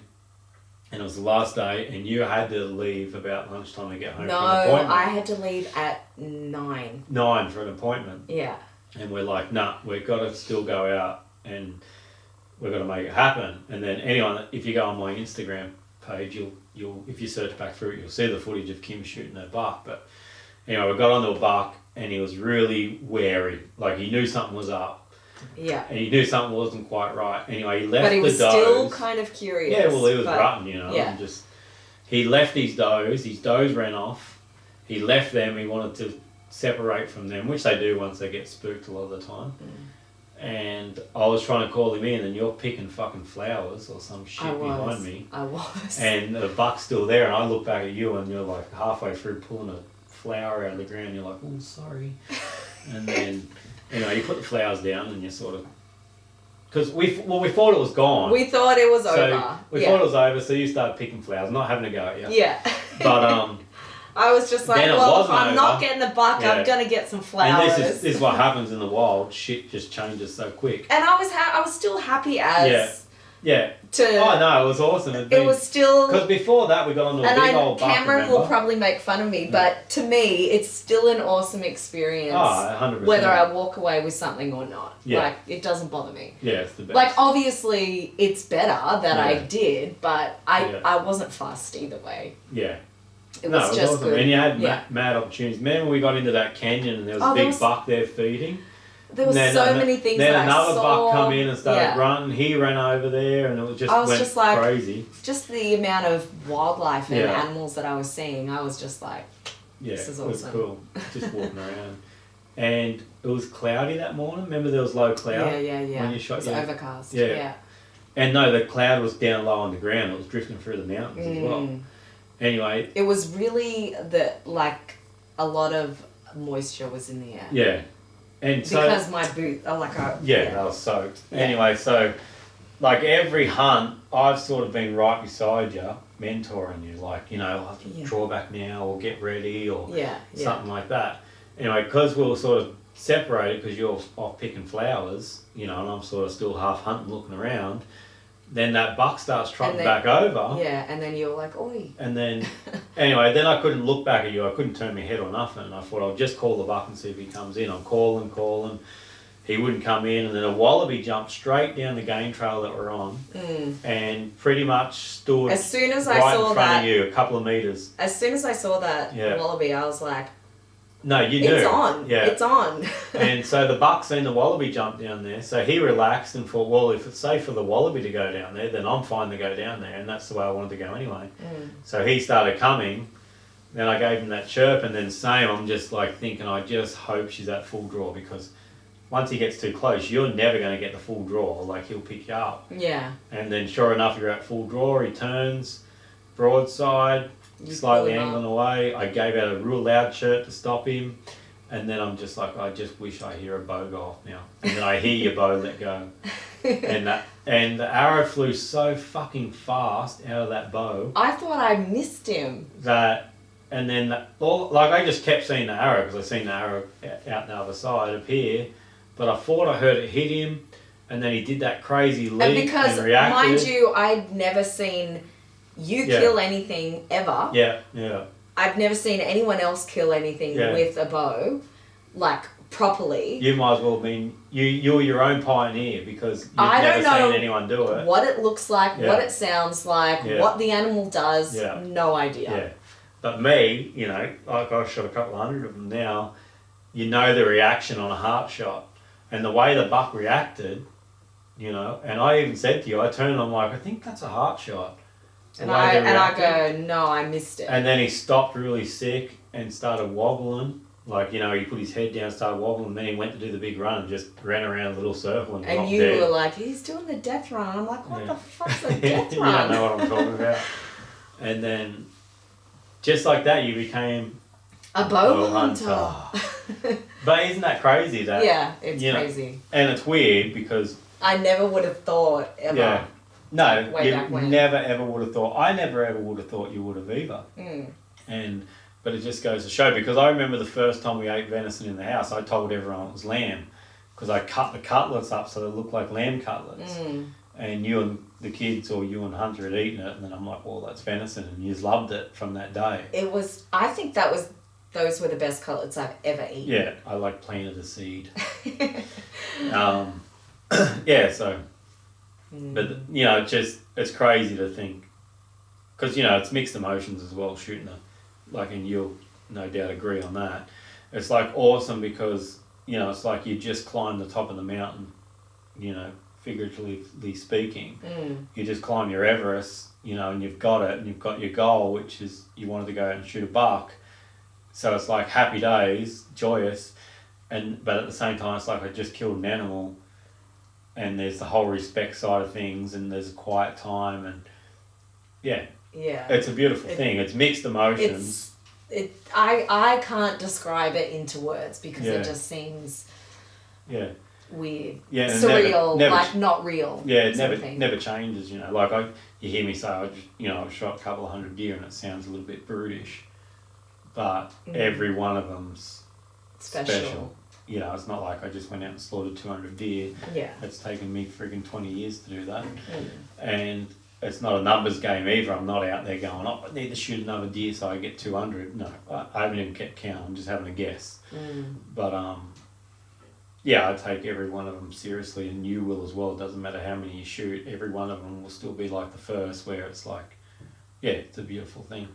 And it was the last day, and you had to leave about lunchtime to get home No, for an appointment. I had to leave at 9. 9 for an appointment. Yeah. And we're like, nah, we've got to still go out and we've got to make it happen. And then anyone, if you go on my Instagram page, you'll if you search back through it, you'll see the footage of Kim shooting a buck. But anyway, we got onto a buck, and he was really wary. Like, he knew something was up. Yeah. And he knew something wasn't quite right. Anyway, he left the does. But he was still kind of curious. Yeah, well, he was rutting, you know. Yeah. And just, he left his does ran off. He left them, he wanted to separate from them, which they do once they get spooked a lot of the time. And I was trying to call him in, and you're picking fucking flowers or some shit behind me. I was. And the buck's still there, and I look back at you, and you're like halfway through pulling a flower out of the ground. You're like, oh, sorry. And then, you know, you put the flowers down, and you sort of, because we thought it was gone. We thought it was so over. We thought it was over, so you started picking flowers, not having a go at you. Yeah. But I was just like, well, if I'm not getting the buck, Yeah. I'm gonna get some flowers. And this is what happens in the wild. Shit just changes so quick. And I was still happy as Yeah. to. Oh no, it was awesome. It was still. Because before that we got onto a big old buck. Cameron will probably make fun of me, but to me, it's still an awesome experience. Oh, 100%. Whether I walk away with something or not. Yeah. Like, it doesn't bother me. Yeah, it's the best. Like, obviously, it's better that I did, but Yeah. I wasn't fussed either way. Yeah. It was just awesome. good. And you had mad opportunities. Remember when we got into that canyon and there was a big buck there feeding? There were so many things that I saw. Then another buck come in and started running. He ran over there, and it was just like, crazy. Just the amount of wildlife and animals that I was seeing, I was just like, this is awesome. It was cool. Just walking around. And it was cloudy that morning. Remember there was low cloud? Yeah. When you shot it was overcast. Yeah. Yeah. And no, the cloud was down low on the ground. It was drifting through the mountains as well. Anyway. It was really a lot of moisture was in the air. Yeah. And so, because my boot, they were soaked. Yeah. Anyway, so like every hunt, I've sort of been right beside you, mentoring you, like, you know, I'll have to draw back now or get ready or something like that. Anyway, because we were sort of separated because you're off picking flowers, you know, and I'm sort of still half hunting, looking around, then that buck starts trotting back over. Yeah, and then you're like, oi. And then, anyway, then I couldn't look back at you. I couldn't turn my head or nothing. And I thought I'll just call the buck and see if he comes in. I'm calling. He wouldn't come in. And then a wallaby jumped straight down the game trail that we're on and pretty much stood as soon as right I saw in front of you, a couple of meters. As soon as I saw that wallaby, I was like, no, you knew. It's on. Yeah. It's on. And so the buck seen the wallaby jump down there. So he relaxed and thought, well, if it's safe for the wallaby to go down there, then I'm fine to go down there. And that's the way I wanted to go anyway. So he started coming. Then I gave him that chirp, and then same, I'm just like thinking, I just hope she's at full draw, because once he gets too close, you're never going to get the full draw. Like, he'll pick you up. Yeah. And then sure enough, you're at full draw. He turns, broadside, slightly angling away. I gave out a real loud chirp to stop him, and then I'm just like, I just wish I hear a bow go off now. And then I hear your bow let go, and the arrow flew so fucking fast out of that bow. I thought I missed him. And then I just kept seeing the arrow because I seen the arrow out the other side appear, but I thought I heard it hit him, and then he did that crazy leap and reacted. Because mind you, I'd never seen you kill anything ever. Yeah. I've never seen anyone else kill anything with a bow, like, properly. You might as well have been, you're your own pioneer, because you've never seen anyone do it. What it looks like, what it sounds like, what the animal does, no idea. Yeah. But me, you know, like I've shot a couple hundred of them now, you know the reaction on a heart shot. And the way the buck reacted, you know, and I even said to you, I turned and I'm like, I think that's a heart shot. And I go, no, I missed it. And then he stopped really sick and started wobbling. Like, you know, he put his head down, started wobbling, and then he went to do the big run and just ran around a little circle and dropped you dead. were like, he's doing the death run. I'm like, what the fuck's a death run? You don't know what I'm talking about. And then, just like that, you became a Bowhunter. But isn't that crazy? That it's crazy. And it's weird because I never would have thought ever. Yeah. No, way back when. Never ever would have thought. I never ever would have thought you would have either. But it just goes to show, because I remember the first time we ate venison in the house, I told everyone it was lamb, because I cut the cutlets up so they looked like lamb cutlets. and you and the kids or you and Hunter had eaten it, and then I'm like, well, that's venison, and you just loved it from that day. I think those were the best cutlets I've ever eaten. Yeah, I like planted a seed. Yeah, so, but you know, it's crazy to think, because you know it's mixed emotions as well. Shooting and you'll no doubt agree on that. It's like awesome because you know it's like you just climbed the top of the mountain, you know, figuratively speaking. You just climb your Everest, you know, and you've got it, and you've got your goal, which is you wanted to go out and shoot a buck. So it's like happy days, joyous, but at the same time it's like I just killed an animal, and there's the whole respect side of things, and there's a quiet time, and yeah, it's a beautiful thing. It's mixed emotions. I can't describe it into words because it just seems weird, surreal, never, like not real. Yeah, it never changes. You know, like you hear me say, I've shot a couple of hundred deer, and it sounds a little bit brutish. But every one of them's special. You know, it's not like I just went out and slaughtered 200 deer. Yeah. It's taken me friggin' 20 years to do that. And it's not a numbers game either. I'm not out there going, I need to shoot another deer so I get 200. No, I haven't even kept count. I'm just having a guess. But, I take every one of them seriously, and you will as well. It doesn't matter how many you shoot. Every one of them will still be like the first, where it's like, it's a beautiful thing.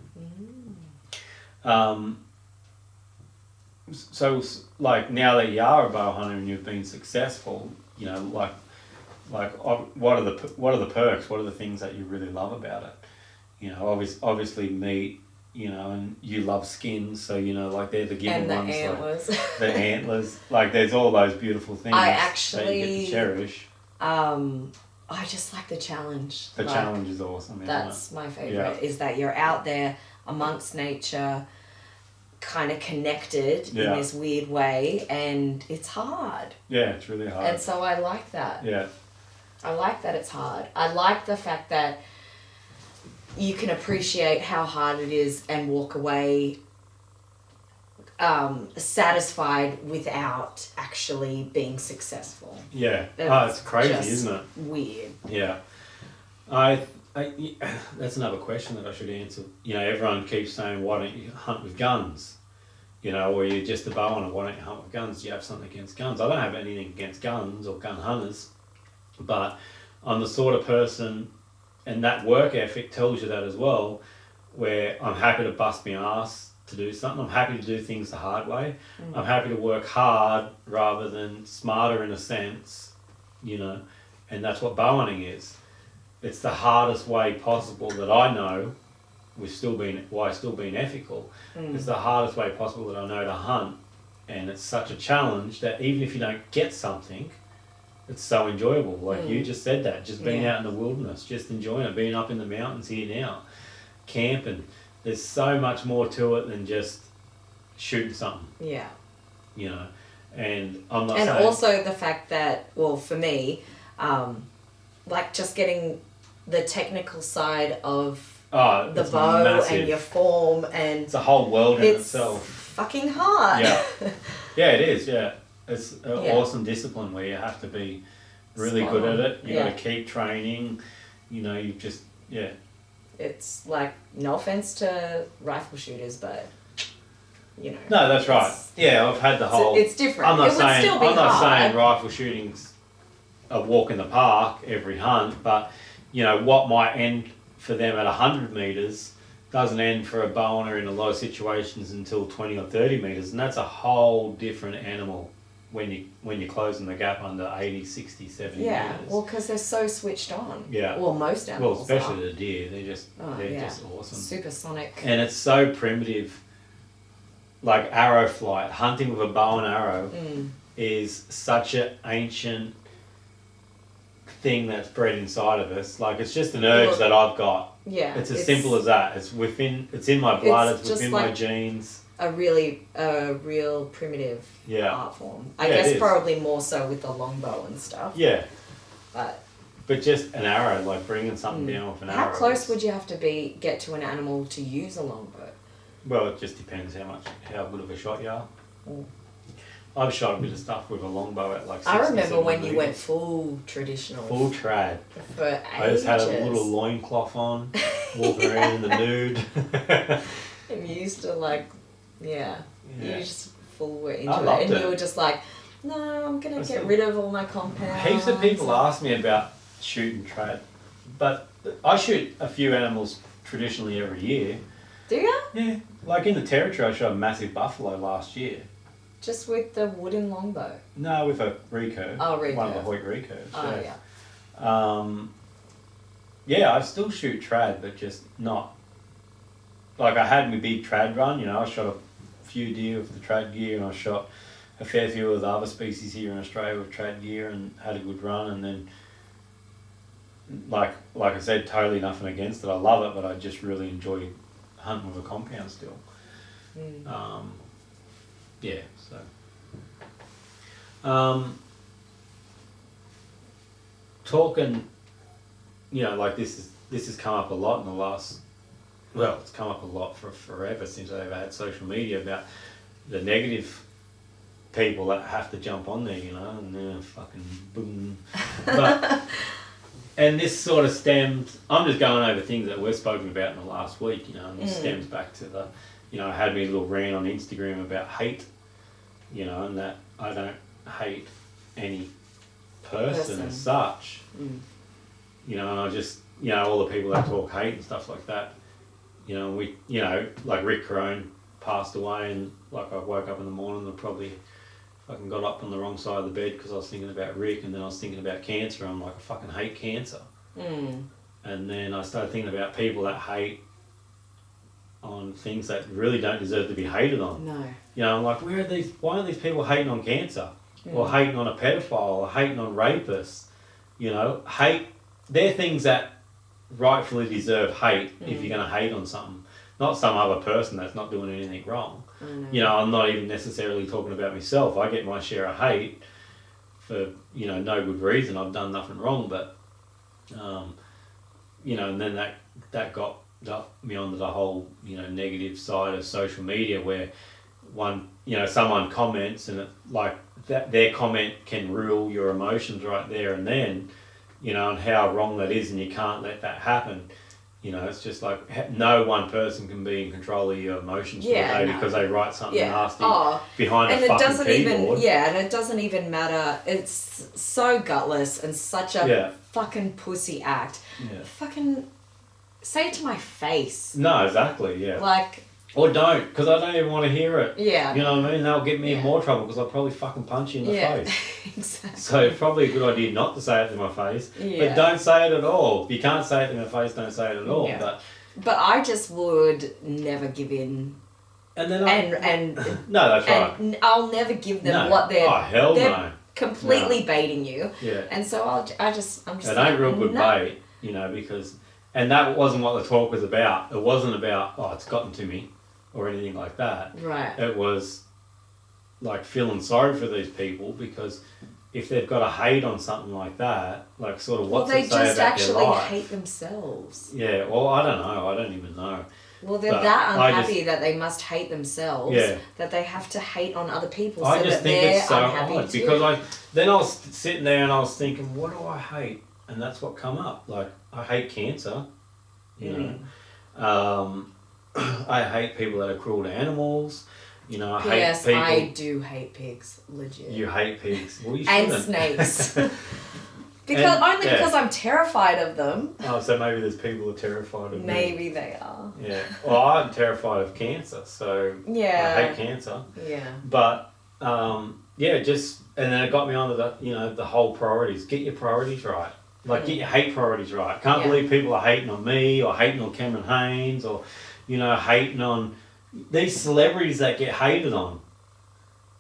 So like now that you are a bow hunter and you've been successful, you know, like what are the perks? What are the things that you really love about it? You know, obviously meat, you know, and you love skins, so you know, like they're the given ones. And the antlers. Like, the antlers, like there's all those beautiful things that you get to cherish. I just like the challenge. The challenge is awesome. That's my favourite. Is that you're out there amongst nature, kind of connected in this weird way, and it's hard. Yeah, it's really hard. And so I like that. Yeah. I like that it's hard. I like the fact that you can appreciate how hard it is and walk away satisfied without actually being successful. Yeah. It's crazy, isn't it? Weird. Yeah. That's another question that I should answer. You know, everyone keeps saying, why don't you hunt with guns? You know, or you're just a bow hunter, why don't you hunt with guns? Do you have something against guns? I don't have anything against guns or gun hunters, but I'm the sort of person, and that work ethic tells you that as well, where I'm happy to bust my ass to do something. I'm happy to do things the hard way. I'm happy to work hard rather than smarter in a sense, you know, and that's what bow hunting is. It's the hardest way possible that I know, still being ethical. It's the hardest way possible that I know to hunt, and it's such a challenge that even if you don't get something, it's so enjoyable. Like you just said that, just being out in the wilderness, just enjoying it, being up in the mountains here now, camping. There's so much more to it than just shooting something. Yeah. You know, and I'm not saying... And also the fact that, well, for me, like just getting the technical side of the bow massive. And your form, and it's a whole world in itself. Fucking hard. Yeah, it is. Yeah, it's an awesome discipline where you have to be really good at it. You got to keep training. You know, you just It's like, no offense to rifle shooters, but you know. No, that's right. Yeah, I've had the whole. It's different. I'm not saying rifle shooting's a walk in the park every hunt, but you know what might end for them at 100 meters doesn't end for a bow hunter in a lot of situations until 20 or 30 meters, and that's a whole different animal when you're closing the gap under 80, 60, 70 meters. Yeah, well, because they're so switched on. Yeah. Well, most animals Well, especially the deer, they're just awesome. Supersonic. And it's so primitive. Like arrow flight, hunting with a bow and arrow is such an ancient thing that's bred inside of us. Like it's just an urge that I've got. Yeah. It's as simple as that. It's in my blood, it's within my genes. A real primitive art form. I guess probably more so with the longbow and stuff. Yeah. But just an arrow, like bringing something down with an arrow. How close would you have to get to an animal to use a longbow? Well, it just depends how good of a shot you are. I've shot a bit of stuff with a longbow at like 60, I remember when you meters. went full traditional. Full trad. For ages. I just had a little loincloth on, walking around in the nude. And you used to like, you just full were into it. loved And it. you were just like, no, I'm going to get rid of all my compounds. Heaps of people ask me about shooting trad, but I shoot a few animals traditionally every year. Do you? Yeah, like in the territory I shot a massive buffalo last year. Just with the wooden longbow? No, with a recurve. Oh, recurve. One of the Hoyt recurves. Oh, yeah. I still shoot trad, but just not. Like I had my big trad run, you know, I shot a few deer with the trad gear, and I shot a fair few of the other species here in Australia with trad gear and had a good run, and then like I said, totally nothing against it. I love it, but I just really enjoy hunting with a compound still. Yeah, so. Talking, you know, like this has come up a lot in the last, well, it's come up a lot for forever since I've had social media about the negative people that have to jump on there, you know, and they're fucking boom. But, and this sort of stems, I'm just going over things that we've spoken about in the last week, you know, and this stems back to the, you know, I had me a little rant on Instagram about hate, you know, and that I don't hate any person as such. You know, and I just, you know, all the people that talk hate and stuff like that, you know, we, you know, like Rick Crone passed away, and like I woke up in the morning and probably fucking got up on the wrong side of the bed because I was thinking about Rick, and then I was thinking about cancer. I'm like, I fucking hate cancer. And then I started thinking about people that hate on things that really don't deserve to be hated on. No. You know, I'm like, why are these people hating on cancer? Or hating on a pedophile, or hating on rapists? You know, they're things that rightfully deserve hate if you're going to hate on something. Not some other person that's not doing anything wrong. You know, I'm not even necessarily talking about myself. I get my share of hate for, you know, no good reason. I've done nothing wrong, but, you know, and then that got me onto the whole, you know, negative side of social media where someone comments and it, like that their comment can rule your emotions right there and then, you know, and how wrong that is, and you can't let that happen. You know, it's just like no one person can be in control of your emotions for the day because they write something nasty behind a fucking keyboard. And it doesn't even matter. It's so gutless and such a fucking pussy act. Fucking say it to my face. No, exactly, yeah. Like... Or don't, because I don't even want to hear it. Yeah. You know what I mean? They'll get me in more trouble because I'll probably fucking punch you in the face. Exactly. So it's probably a good idea not to say it to my face. But don't say it at all. If you can't say it to my face, don't say it at all. But I just would never give in. And then no, that's right. And I'll never give them what they're... Oh, hell they're completely baiting you. Yeah. And so I'm just it ain't real good bait, you know, because... And that wasn't what the talk was about. It wasn't about, it's gotten to me, or anything like that. Right. It was like feeling sorry for these people because if they've got a hate on something like that, like sort of what's it say about their life? They just actually hate themselves. Yeah, well, I don't know. I don't even know. Well, they're that unhappy that they must hate themselves that they have to hate on other people so that they're unhappy too. Because I was sitting there and I was thinking, what do I hate? And that's what come up. Like, I hate cancer, you know. I hate people that are cruel to animals. You know, I hate people... I do hate pigs, legit. You hate pigs. Well, you shouldn't. And snakes. Because I'm terrified of them. Oh, so maybe there's people who are terrified of me. Maybe they are. Yeah. Well, I'm terrified of cancer, so I hate cancer. Yeah. But, just... And then it got me onto the, you know, the whole priorities. Get your priorities right. Like, get your hate priorities right. Can't believe people are hating on me or hating on Cameron Haynes or, you know, hating on these celebrities that get hated on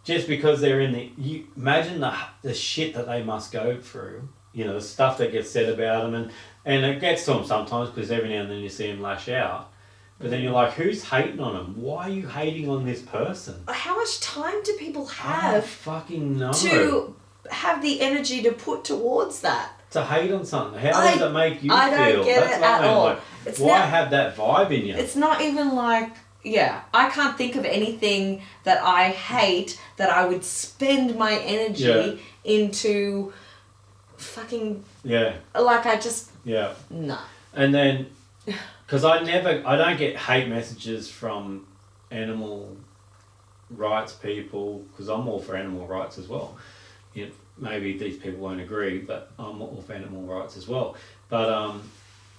just because they're in the... You imagine the shit that they must go through, you know, the stuff that gets said about them. And it gets to them sometimes because every now and then you see them lash out. But then you're like, who's hating on them? Why are you hating on this person? How much time do people have I don't fucking know. to have the energy to put towards that? To hate on something. How does it make you feel? I don't get it at all. Like, why have that vibe in you? It's not even like I can't think of anything that I hate that I would spend my energy into fucking... Yeah. Like, I just... Yeah. No. And then, because I don't get hate messages from animal rights people, because I'm all for animal rights as well. You know, maybe these people won't agree, but I'm all for animal rights as well. But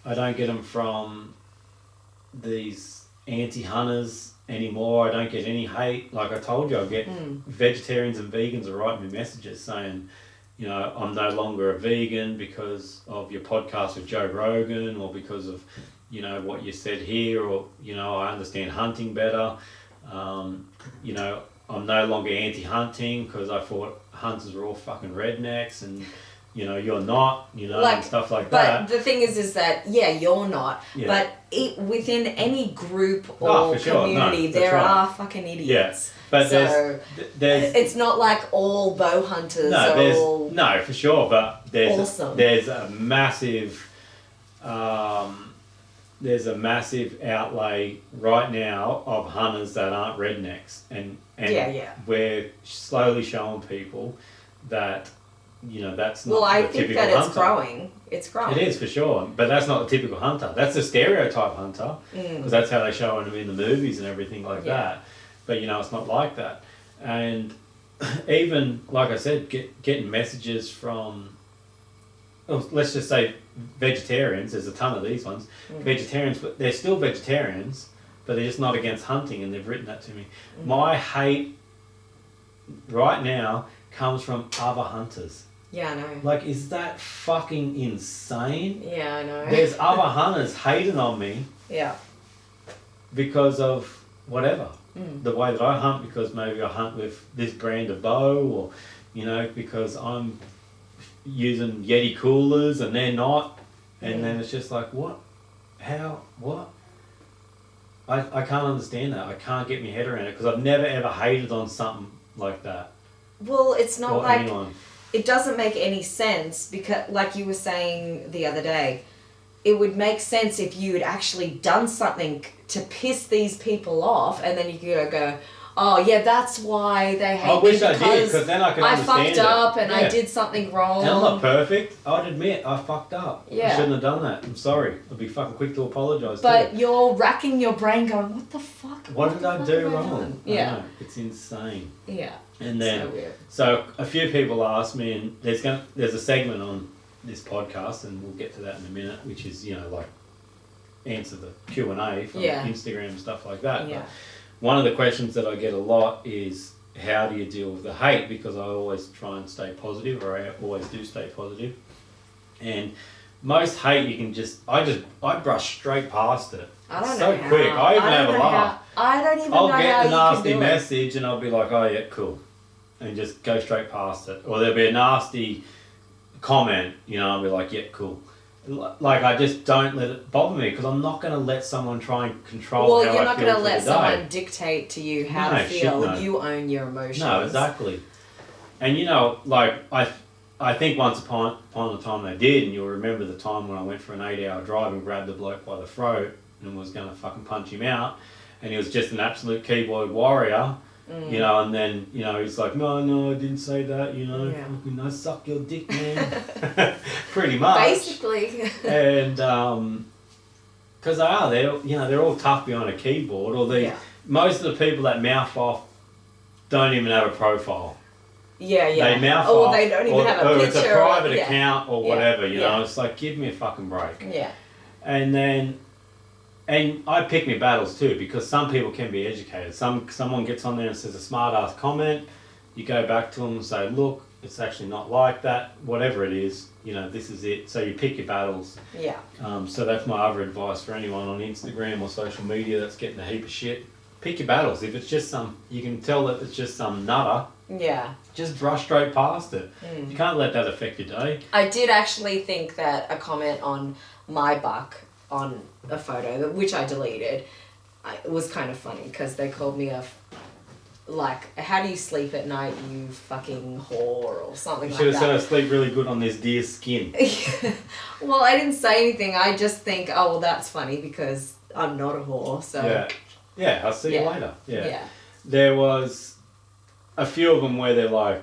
I don't get them from these anti-hunters anymore. I don't get any hate. Like I told you, I get vegetarians and vegans are writing me messages saying, you know, I'm no longer a vegan because of your podcast with Joe Rogan, or because of, you know, what you said here, or, you know, I understand hunting better. You know, I'm no longer anti-hunting because I thought hunters were all fucking rednecks, and, you know, you're not, you know, and stuff like that. But the thing is that, you're not. Yeah. But within any group or community, there are fucking idiots. Yeah. But so there's it's not like all bow hunters No, for sure. But there's awesome. There's a massive outlay right now of hunters that aren't rednecks, and we're slowly showing people that, you know, that's not the typical hunter. Well, I think that it's growing. It's growing. It is, for sure. But that's not the typical hunter. That's the stereotype hunter, because that's how they show them in the movies and everything like that. But, you know, it's not like that. And even, like I said, getting messages from, let's just say vegetarians, there's a ton of these ones, vegetarians, but they're still vegetarians, but they're just not against hunting, and they've written that to me. My hate right now comes from other hunters. Yeah, I know. Like, is that fucking insane? Yeah, I know. There's other hunters hating on me. Yeah. Because of whatever. The way that I hunt, because maybe I hunt with this brand of bow, or, you know, because I'm using Yeti coolers and they're not. And then it's just like, what? How? What? I can't understand that. I can't get my head around it, because I've never ever hated on something like that. Well, it's not like... anyone. It doesn't make any sense, because, like you were saying the other day, it would make sense if you had actually done something to piss these people off, and then you could go, oh yeah, that's why they hate me. I wish I did, because then I could understand I fucked up and I did something wrong. And I'm not perfect. I'd admit I fucked up. Yeah. I shouldn't have done that. I'm sorry. I'd be fucking quick to apologise. But you're racking your brain going, what the fuck? What did I do wrong? Yeah. I know. It's insane. Yeah. And then, so weird. So a few people asked me, and there's a segment on this podcast, and we'll get to that in a minute, which is, you know, like, answer the Q&A from Instagram and stuff like that. Yeah. But one of the questions that I get a lot is, how do you deal with the hate? Because I always try and stay positive, or I always do stay positive. And most hate, you can I brush straight past it. I don't know how. Quick. I even have a laugh. I don't even know how you can do it. I'll get a nasty message and I'll be like, oh yeah, cool. And just go straight past it. Or there'll be a nasty comment, you know, I'll be like, yeah, cool. Like, I just don't let it bother me, because I'm not going to let someone try and control how I feel. Well, you're not going to let someone dictate to you how to feel. No. You own your emotions. No, exactly. And, you know, like, I think once upon a time they did, and you'll remember the time when I went for an 8-hour drive and grabbed the bloke by the throat and was going to fucking punch him out, and he was just an absolute keyboard warrior. You know, and then, you know, he's like, no, I didn't say that, you know, fucking, I suck your dick, man. Pretty much. Basically. And, because they're all tough behind a keyboard, or most of the people that mouth off don't even have a profile. Yeah. They mouth off. Or they don't even have a picture. Or it's a private account or whatever, you know, it's like, give me a fucking break. Yeah. And I pick my battles too, because some people can be educated. Someone gets on there and says a smart ass comment, you go back to them and say, look, it's actually not like that, whatever it is, you know, this is it. So you pick your battles. Yeah. So that's my other advice for anyone on Instagram or social media that's getting a heap of shit. Pick your battles. If it's just you can tell that it's just some nutter. Yeah. Just brush straight past it. You can't let that affect your day. I did actually think that a comment on my buck on a photo, which I deleted, it was kind of funny, because they called me how do you sleep at night, you fucking whore, or something like that. You should have said I sleep really good on this deer's skin. Well, I didn't say anything. I just think, oh, well, that's funny, because I'm not a whore, so... Yeah. Yeah, I'll see you Yeah. later. Yeah. Yeah. There was a few of them where they're like,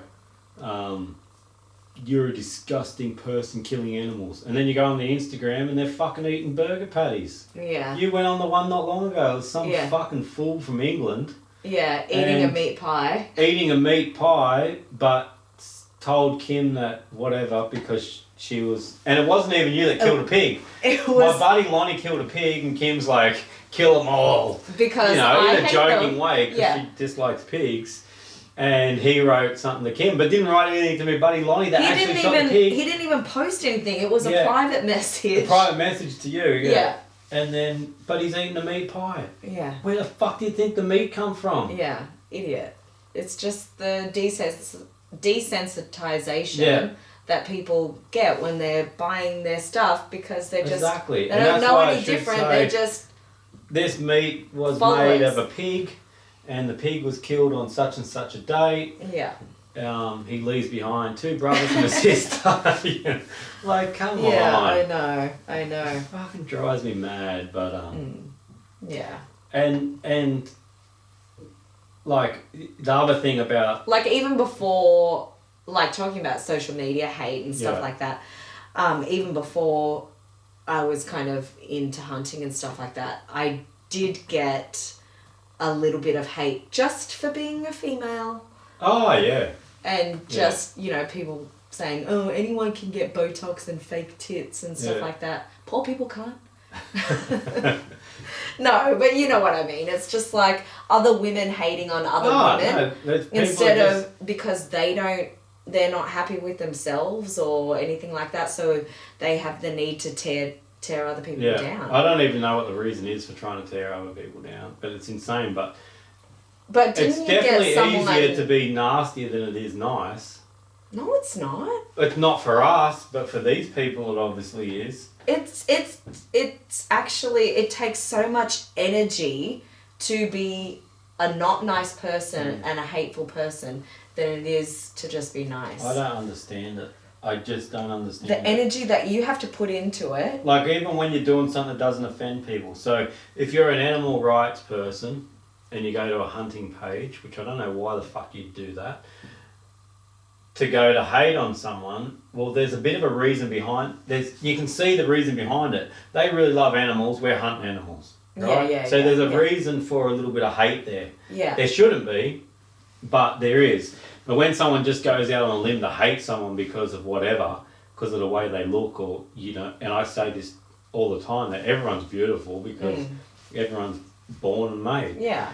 you're a disgusting person killing animals. And then you go on the Instagram and they're fucking eating burger patties. Yeah. You went on the one not long ago. It was some Yeah. fucking fool from England. Yeah, eating a meat pie. Eating a meat pie, but told Kim that whatever because she was... And it wasn't even you that killed a pig. It was... My buddy Lonnie killed a pig and Kim's like, kill them all. Because in I a hate joking them. way because Yeah. she dislikes pigs. And he wrote something to Kim, but didn't write anything to me buddy Lonnie that actually shot the pig. He didn't even post anything. It was a Yeah. private message. A private message to you, Yeah. And then, but he's eating a meat pie. Yeah. Where the fuck do you think the meat come from? Yeah. Idiot. It's just the desensitization that people get when they're buying their stuff because they're just... Exactly. They And don't that's know why I any should different. say They're just... This meat was followers. made of a pig, and the pig was killed on such and such a date. Yeah. He leaves behind 2 brothers and a sister. Like, come on. Yeah, I know. Fucking drives me mad, but Yeah. and like the other thing about Like even before, like talking about social media hate and stuff Yeah. like that, even before I was kind of into hunting and stuff like that, I did get a little bit of hate just for being a female. oh yeah. And just, people saying, oh, anyone can get Botox and fake tits and stuff Yeah. like that. Poor people can't. No, but you know what I mean. It's just like other women hating on other women instead of because they're not happy with themselves or anything like that. So they have the need to tear other people down. I don't even know what the reason is for trying to tear other people down, but it's insane. But But it's didn't you definitely get someone easier to be nastier than it is nice. No, it's not. It's not for us, but for these people, it obviously is. It's actually, it takes so much energy to be a not nice person and a hateful person than it is to just be nice. I don't understand it. I just don't understand The it. energy that you have to put into it. Like, even when you're doing something that doesn't offend people. So, if you're an animal rights person and you go to a hunting page, which I don't know why the fuck you'd do that, to go to hate on someone, well, there's a bit of a reason behind... You can see the reason behind it. They really love animals. We're hunting animals. Right? So there's a reason for a little bit of hate there. Yeah. There shouldn't be, but there is. But when someone just goes out on a limb to hate someone because of whatever, because of the way they look, or and I say this all the time, that everyone's beautiful because everyone's born and made. Yeah.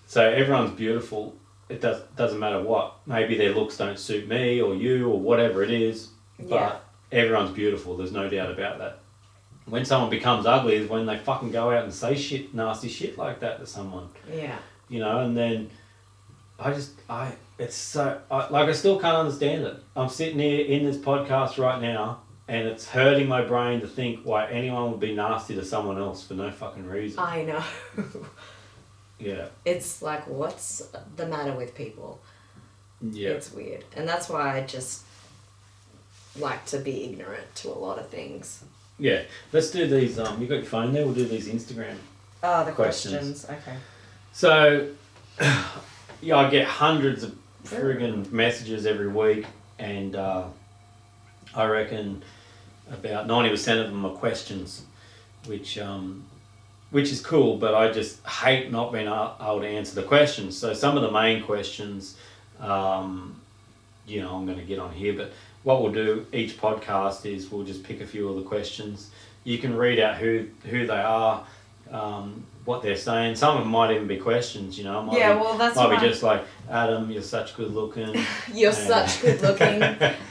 So everyone's beautiful. It doesn't matter what. Maybe their looks don't suit me or you or whatever it is, but everyone's beautiful. There's no doubt about that. When someone becomes ugly is when they fucking go out and say nasty shit like that to someone. Yeah. And then I still can't understand it. I'm sitting here in this podcast right now and it's hurting my brain to think why anyone would be nasty to someone else for no fucking reason. I know. Yeah. It's like, what's the matter with people? Yeah. It's weird. And that's why I just like to be ignorant to a lot of things. Yeah. Let's do these, you got your phone there? We'll do these Instagram the questions. Okay. So, I get hundreds of friggin' messages every week, and I reckon about 90% of them are questions, which is cool, but I just hate not being able to answer the questions. So some of the main questions, I'm going to get on here, but what we'll do each podcast is we'll just pick a few of the questions. You can read out who they are, what they're saying. Some of them might even be questions, Might be just like, Adam, you're such good looking. You're such good looking,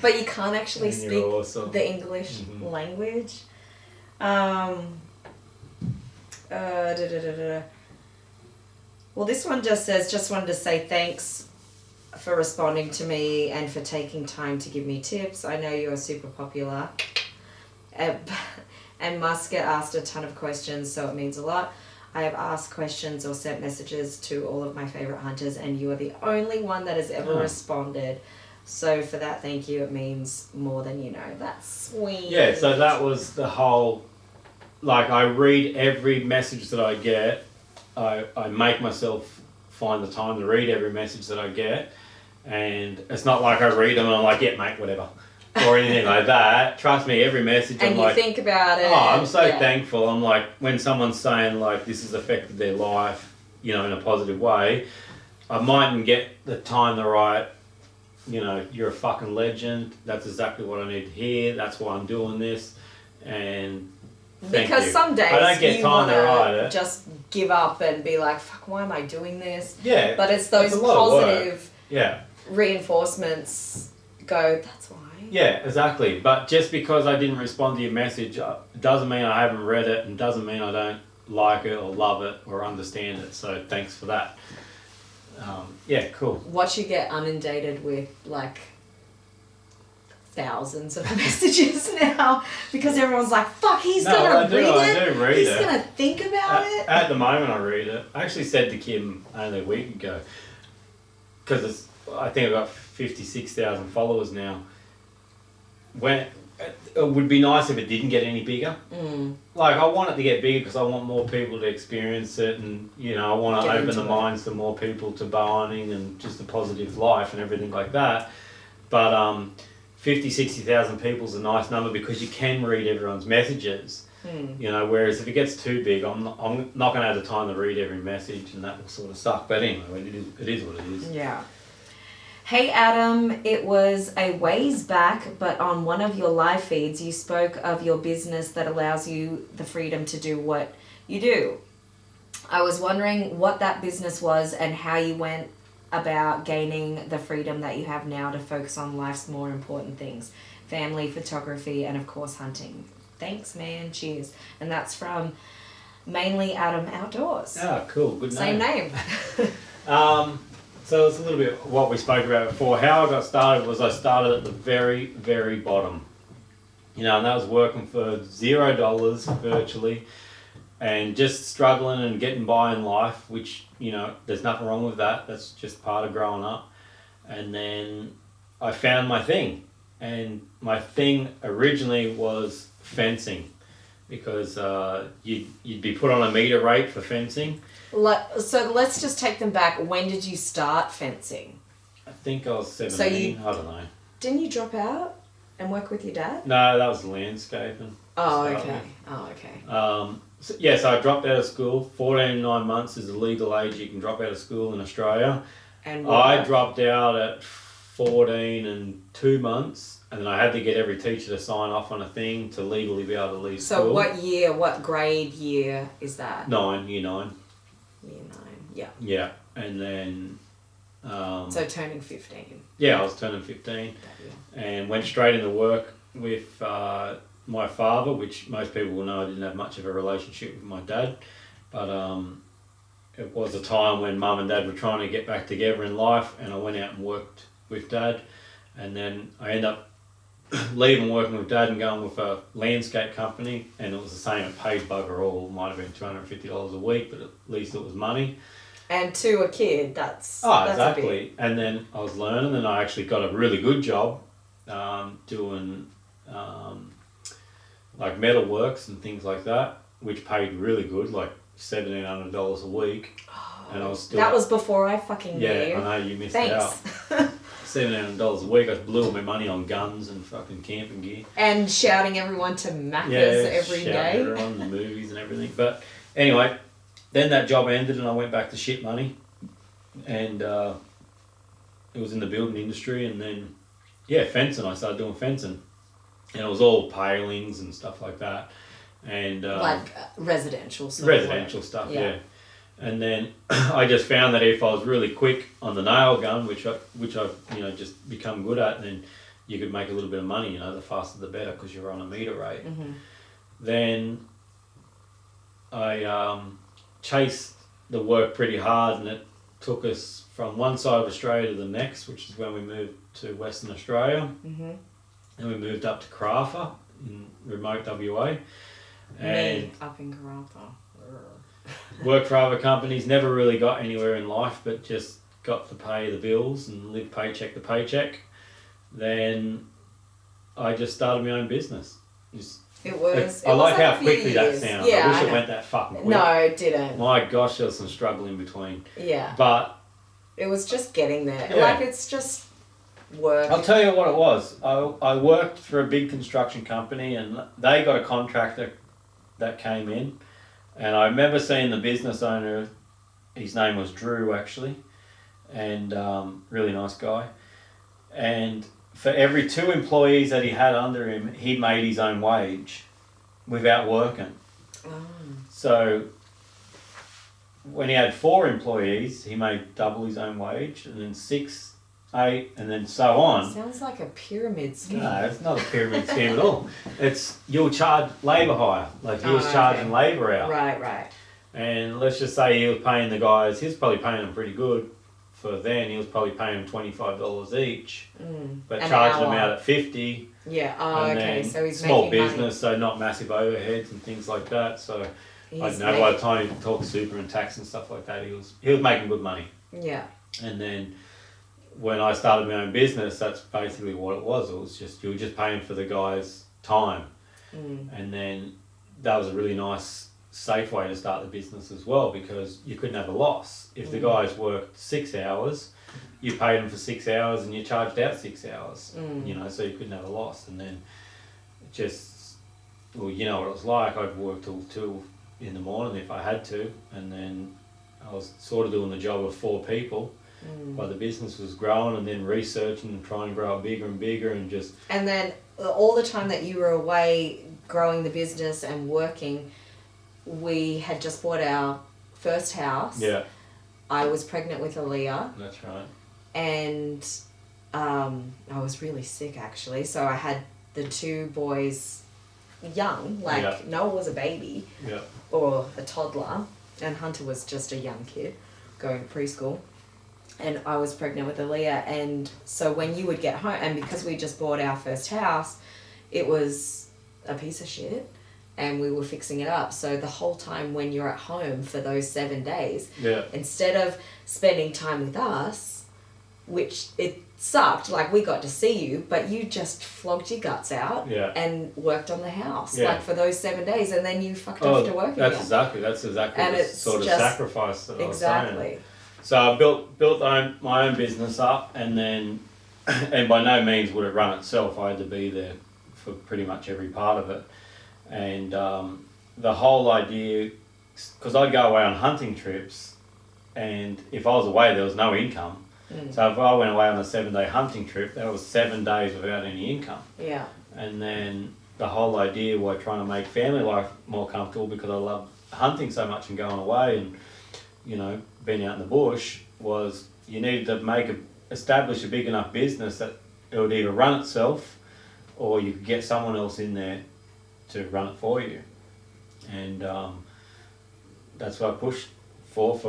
but you can't actually speak awesome. the English language. Well, this one just says, just wanted to say thanks for responding to me and for taking time to give me tips. I know you're super popular. And must get asked a ton of questions, so it means a lot. I have asked questions or sent messages to all of my favourite hunters, and you are the only one that has ever responded. So for that, thank you. It means more than you know. That's sweet. Yeah, so that was the whole... Like, I read every message that I get, I make myself find the time to read every message that I get, and it's not like I read them and I'm like, yeah, mate, whatever, or anything like that. Trust me, every message and I'm you like, think about it. oh, I'm so thankful. I'm like, when someone's saying like this has affected their life, you know, in a positive way, I mightn't get the time to write, you know, you're a fucking legend. That's exactly what I need to hear. That's why I'm doing this, and because some days I don't get you time to write it. Just give up and be like, fuck, why am I doing this? Yeah. But it's those positive reinforcements go, that's why. Yeah, exactly. But just because I didn't respond to your message doesn't mean I haven't read it, and doesn't mean I don't like it or love it or understand it. So thanks for that. Yeah, cool. Watch you get inundated with like thousands of messages now because everyone's like, fuck, he's gonna read it. I do read he's it. Gonna think about it. At the moment, I read it. I actually said to Kim only a week ago, because I think I've got 56,000 followers now. When it would be nice if it didn't get any bigger. Like, I want it to get bigger because I want more people to experience it, and you know, I want to open the minds to more people to bowhunting and just a positive life and everything like that. But 60,000 people's a nice number because you can read everyone's messages. You know, whereas if it gets too big, I'm not going to have the time to read every message, and that will sort of suck. But anyway, it is what it is. Yeah. Hey Adam, it was a ways back, but on one of your live feeds you spoke of your business that allows you the freedom to do what you do. I was wondering what that business was and how you went about gaining the freedom that you have now to focus on life's more important things. Family, photography, and of course hunting. Thanks man, cheers. And that's from Mainly Adam Outdoors. Ah, cool, good name. Same name. So it's a little bit what we spoke about before. How I got started was I started at the very, very bottom. You know, and that was working for $0 virtually and just struggling and getting by in life, which, you know, there's nothing wrong with that. That's just part of growing up. And then I found my thing. And my thing originally was fencing, because you'd be put on a meter rate for fencing. So let's just take them back. When did you start fencing? I think I was 17, I don't know. Didn't you drop out and work with your dad? No, that was landscaping. Oh, okay. So I dropped out of school. 14 and 9 months is the legal age you can drop out of school in Australia. And I dropped out at 14 and 2 months, and then I had to get every teacher to sign off on a thing to legally be able to leave school. So what grade year is that? Year 9. Year 9, yeah. Yeah, and then... so turning 15. Yeah, I was turning 15 and went straight into work with my father, which most people will know I didn't have much of a relationship with my dad. But it was a time when mum and dad were trying to get back together in life, and I went out and worked with dad. And then I ended up leaving working with dad and going with a landscape company, and it was the same. It paid bugger all. It might have been $250 a week, but at least it was money. And to a kid, that's exactly. And then I was learning, and I actually got a really good job doing like metalworks and things like that, which paid really good, like $1,700 a week. Oh, and I was still that was before I fucking knew. Yeah, I know, you missed out. $700 a week. I blew all my money on guns and fucking camping gear. And shouting everyone to Macca's every day. Yeah, everyone, the movies and everything. But anyway, then that job ended and I went back to shit money. And it was in the building industry. And then, fencing. I started doing fencing. And it was all palings and stuff like that. And like residential stuff. Residential stuff, yeah. And then I just found that if I was really quick on the nail gun, which I've just become good at, then you could make a little bit of money. The faster the better, because you're on a meter rate. Mm-hmm. Then I chased the work pretty hard, and it took us from one side of Australia to the next, which is when we moved to Western Australia. Mm-hmm. And we moved up to Carafa in remote WA. And up in Carafa. Worked for other companies, never really got anywhere in life, but just got to pay the bills and live paycheck to paycheck. Then I just started my own business. It was. I like how a few quickly that years. sounded. Yeah, I wish I it know. went that fucking quick. No, it didn't. My gosh, there was some struggle in between. Yeah. But It was just getting there. Yeah. Like, it's just work. I'll tell you what it was. I worked for a big construction company, and they got a contractor that came in. And I remember seeing the business owner, his name was Drew actually, and really nice guy. And for every 2 employees that he had under him, he made his own wage without working. Oh. So when he had 4 employees, he made double his own wage, and then 6, 8, and then so on. Sounds like a pyramid scheme. No, it's not a pyramid scheme at all. It's you'll charge labour hire, like he was charging labour out. Right. And let's just say he was paying the guys. He was probably paying them pretty good for then. He was probably paying them $25 each, but charging them out at $50. Yeah. Oh, and okay. then So he's small making business, so not massive overheads and things like that. So I money. don't know. By the time he talked super and tax and stuff like that, he was making good money. Yeah. And then when I started my own business, that's basically what it was. It was just you were just paying for the guy's time, and then that was a really nice, safe way to start the business as well, because you couldn't have a loss. If the guys worked 6 hours, you paid them for 6 hours and you charged out 6 hours. You know, so you couldn't have a loss. And then you know what it was like. I'd work till 2 in the morning if I had to, and then I was sort of doing the job of 4 people. While the business was growing, and then researching and trying to grow it bigger and bigger, and just... And then all the time that you were away growing the business and working, we had just bought our first house. Yeah. I was pregnant with Aaliyah. That's right. And I was really sick, actually. So I had the 2 boys young. Like, Noah was a baby. Yeah. Or a toddler. And Hunter was just a young kid going to preschool. And I was pregnant with Aaliyah, and so when you would get home, and because we just bought our first house, it was a piece of shit, and we were fixing it up. So the whole time when you're at home for those 7 days, instead of spending time with us, which it sucked, like we got to see you, but you just flogged your guts out and worked on the house, like for those 7 days, and then you fucked off to work again. That's exactly and the sort of sacrifice that I was saying. So I built my own business up, and then, and by no means would it run itself. I had to be there for pretty much every part of it. And the whole idea, because I'd go away on hunting trips, and if I was away, there was no income. So if I went away on a 7-day hunting trip, that was 7 days without any income. Yeah. And then the whole idea was trying to make family life more comfortable, because I love hunting so much and going away and, you know, being out in the bush, was you needed to establish a big enough business that it would either run itself, or you could get someone else in there to run it for you. And that's what I pushed for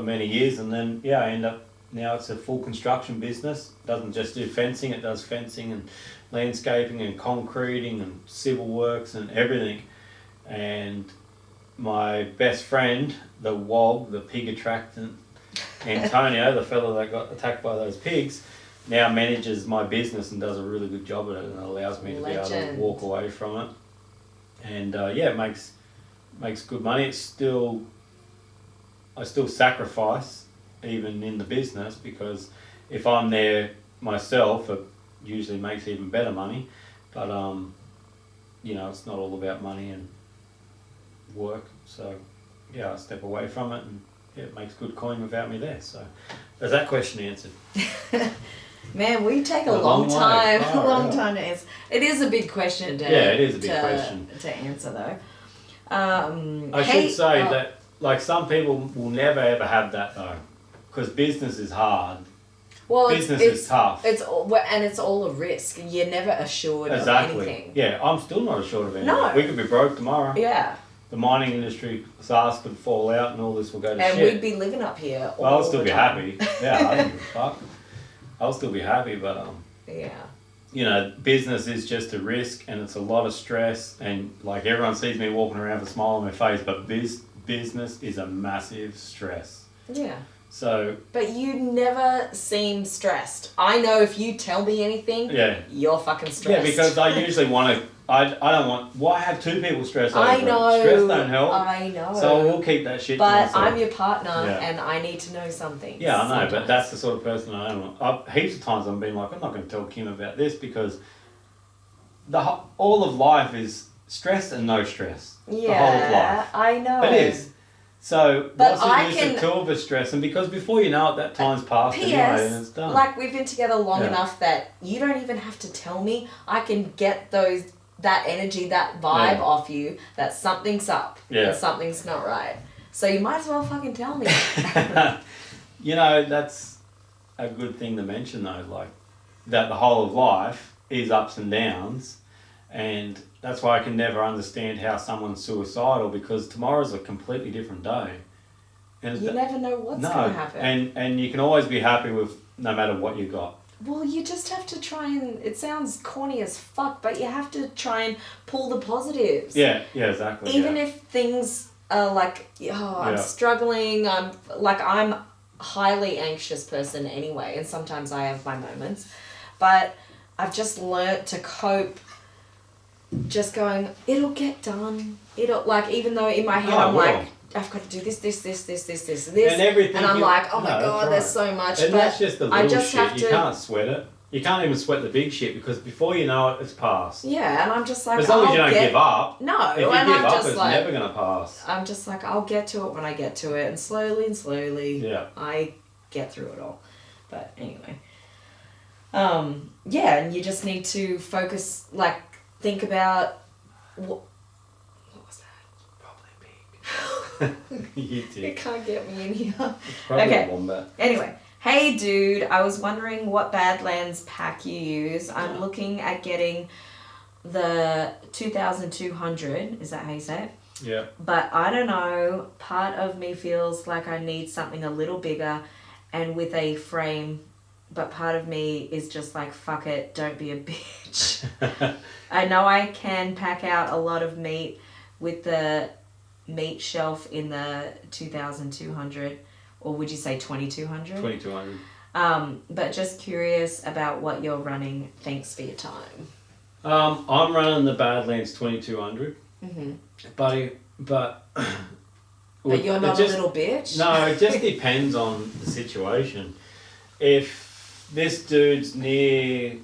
many years. And then I end up, now it's a full construction business. It doesn't just do fencing, it does fencing and landscaping and concreting and civil works and everything. And my best friend, the WOG, the pig attractant, Antonio, the fellow that got attacked by those pigs, now manages my business and does a really good job at it, and it allows me to be able to walk away from it. And it makes good money. I still sacrifice even in the business, because if I'm there myself, it usually makes even better money. But it's not all about money and work. So I step away from it, and it makes good coin without me there. So is that question answered? Man, we take a long time to answer. It is a big question to it is a big question to answer, though. I should say that, like, some people will never ever have that, though, because business is hard. Well, business is tough. It's all a risk. You're never assured of anything. Yeah, I'm still not assured of anything. No. We could be broke tomorrow. Yeah. The mining industry SARS could fall out and all this will go to shit. And we'd be living up here all I'll still the be time. happy. Yeah, I don't give a fuck. I'll still be happy, but business is just a risk, and it's a lot of stress, and like everyone sees me walking around with a smile on my face, but business is a massive stress. Yeah. So. But you never seem stressed. I know if you tell me anything, you're fucking stressed. Yeah, because I usually want to I don't want... Why have two people stress over I know. it? Stress don't help. I know. So we'll keep that shit to But myself. I'm your partner and I need to know something. Yeah, I know, sometimes. but that's the sort of person I am. Heaps of times I've been like, I'm not going to tell Kim about this because all of life is stress and no stress. Yeah, the whole of life. I know. It is. So But what's the use of two of us stressing? Because before you know it, that time's passed anyway and it's done. Like we've been together long enough that you don't even have to tell me. I can get that energy, that vibe off you that something's up and something's not right. So you might as well fucking tell me. You know, that's a good thing to mention though, like that the whole of life is ups and downs, and that's why I can never understand how someone's suicidal, because tomorrow's a completely different day. And you never know what's going to happen. And you can always be happy with no matter what you got. Well, you just have to try and... It sounds corny as fuck, but you have to try and pull the positives. Yeah, exactly. Even if things are like, I'm struggling, I'm a highly anxious person anyway, and sometimes I have my moments. But I've just learnt to cope just going, it'll get done. Even though in my head I'm like, I've got to do this, and everything. And I'm like, oh my God, there's so much. And but that's just the little shit. You can't sweat it. You can't even sweat the big shit, because before you know it, it's past. Yeah, and I'm just like, as long as you don't give up. No, if you and give I'm up, just it's like, never going to pass. I'm just like, I'll get to it when I get to it, and slowly, I get through it all. But anyway, and you just need to focus, like, think about what was that? Probably big. You did. You can't get me in here. Probably a wombat. Anyway. Hey dude, I was wondering what Badlands pack you use. I'm looking at getting the 2200, is that how you say it? Yeah. But I don't know, part of me feels like I need something a little bigger and with a frame, but part of me is just like, fuck it, don't be a bitch. I know I can pack out a lot of meat with the meat shelf in the 2200. Or would you say 2200? 2200. But just curious about what you're running. Thanks for your time. I'm running the Badlands 2200. Mm-hmm. But you're not a little bitch? No, it just depends on the situation. If this dude's near,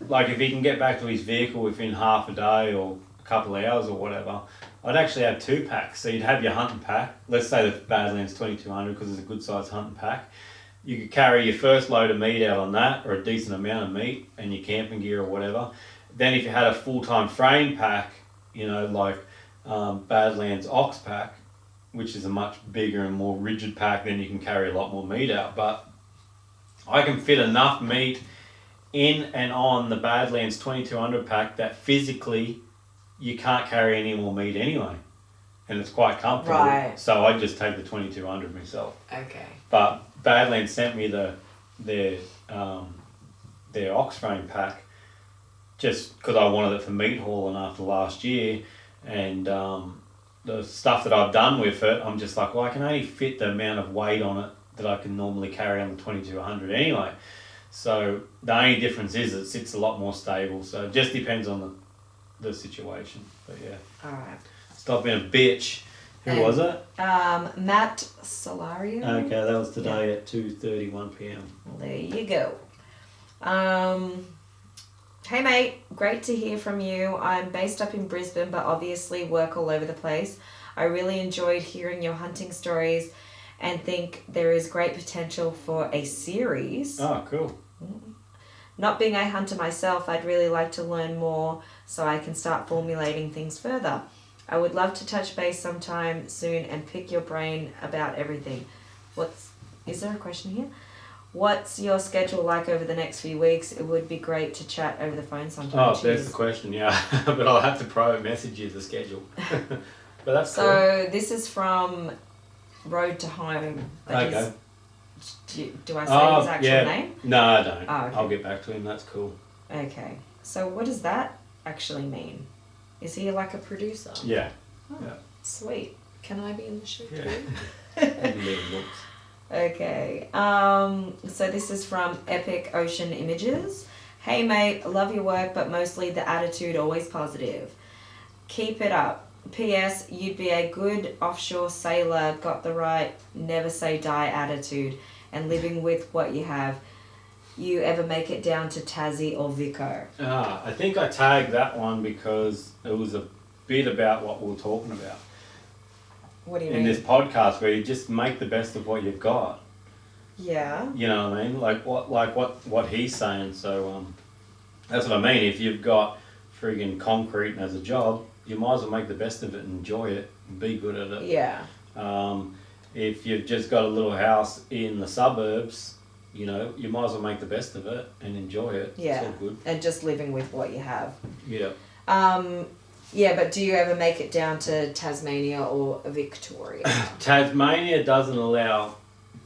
like if he can get back to his vehicle within half a day or a couple of hours or whatever, I'd actually have 2 packs. So you'd have your hunting pack. Let's say the Badlands 2200, because it's a good sized hunting pack. You could carry your first load of meat out on that, or a decent amount of meat, and your camping gear or whatever. Then if you had a full-time frame pack, like Badlands Ox pack, which is a much bigger and more rigid pack, then you can carry a lot more meat out. But I can fit enough meat in and on the Badlands 2200 pack that physically you can't carry any more meat anyway, and it's quite comfortable. Right. So I just take the 2200 myself. Okay. But Badlands sent me their ox frame pack just because I wanted it for meat hauling after last year, and the stuff that I've done with it, I'm just like, well, I can only fit the amount of weight on it that I can normally carry on the 2200 anyway. So the only difference is it sits a lot more stable. So it just depends on the situation. But yeah. Alright. Stop being a bitch. Who was it? Matt Solario. Okay, that was today at 2:31 p.m. Well, there you go. Hey mate, great to hear from you. I'm based up in Brisbane, but obviously work all over the place. I really enjoyed hearing your hunting stories and think there is great potential for a series. Oh, cool. Not being a hunter myself, I'd really like to learn more so I can start formulating things further. I would love to touch base sometime soon and pick your brain about everything. Is there a question here? What's your schedule like over the next few weeks? It would be great to chat over the phone sometime. Oh, there's the question, yeah. But I'll have to private message you the schedule. But that's cool. So this is from Road to Home. Okay. Do I say his actual name? No, I don't. Oh, okay. I'll get back to him. That's cool. Okay. So what does that actually mean? Is he like a producer? Yeah. Oh, yeah. Sweet. Can I be in the show yeah. too? Okay. So this is from Epic Ocean Images. Hey mate, love your work, but mostly the attitude always positive. Keep it up. P.S. You'd be a good offshore sailor, got the right never say die attitude, and living with what you have. You ever make it down to Tassie or Vico? I think I tagged that one because it was a bit about what we were talking about. What do you in mean? this podcast, where you just make the best of what you've got. Yeah. You know what I mean? Like what he's saying. So that's what I mean. If you've got friggin' concrete as a job, you might as well make the best of it and enjoy it and be good at it. Yeah. If you've just got a little house in the suburbs, you know, you might as well make the best of it and enjoy it. Yeah. It's all good. And just living with what you have. Yeah. Yeah, but do you ever make it down to Tasmania or Victoria? Tasmania doesn't allow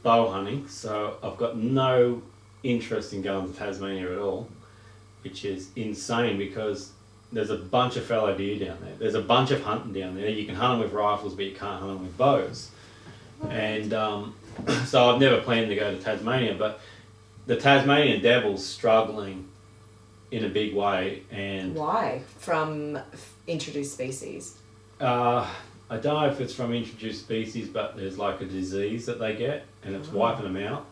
bow hunting, so I've got no interest in going to Tasmania at all, which is insane because there's a bunch of fallow deer down there. There's a bunch of hunting down there. You can hunt them with rifles, but you can't hunt them with bows. And so I've never planned to go to Tasmania, but the Tasmanian devil's struggling in a big way. And why? From introduced species? I don't know if it's from introduced species, but there's like a disease that they get and it's wiping them out.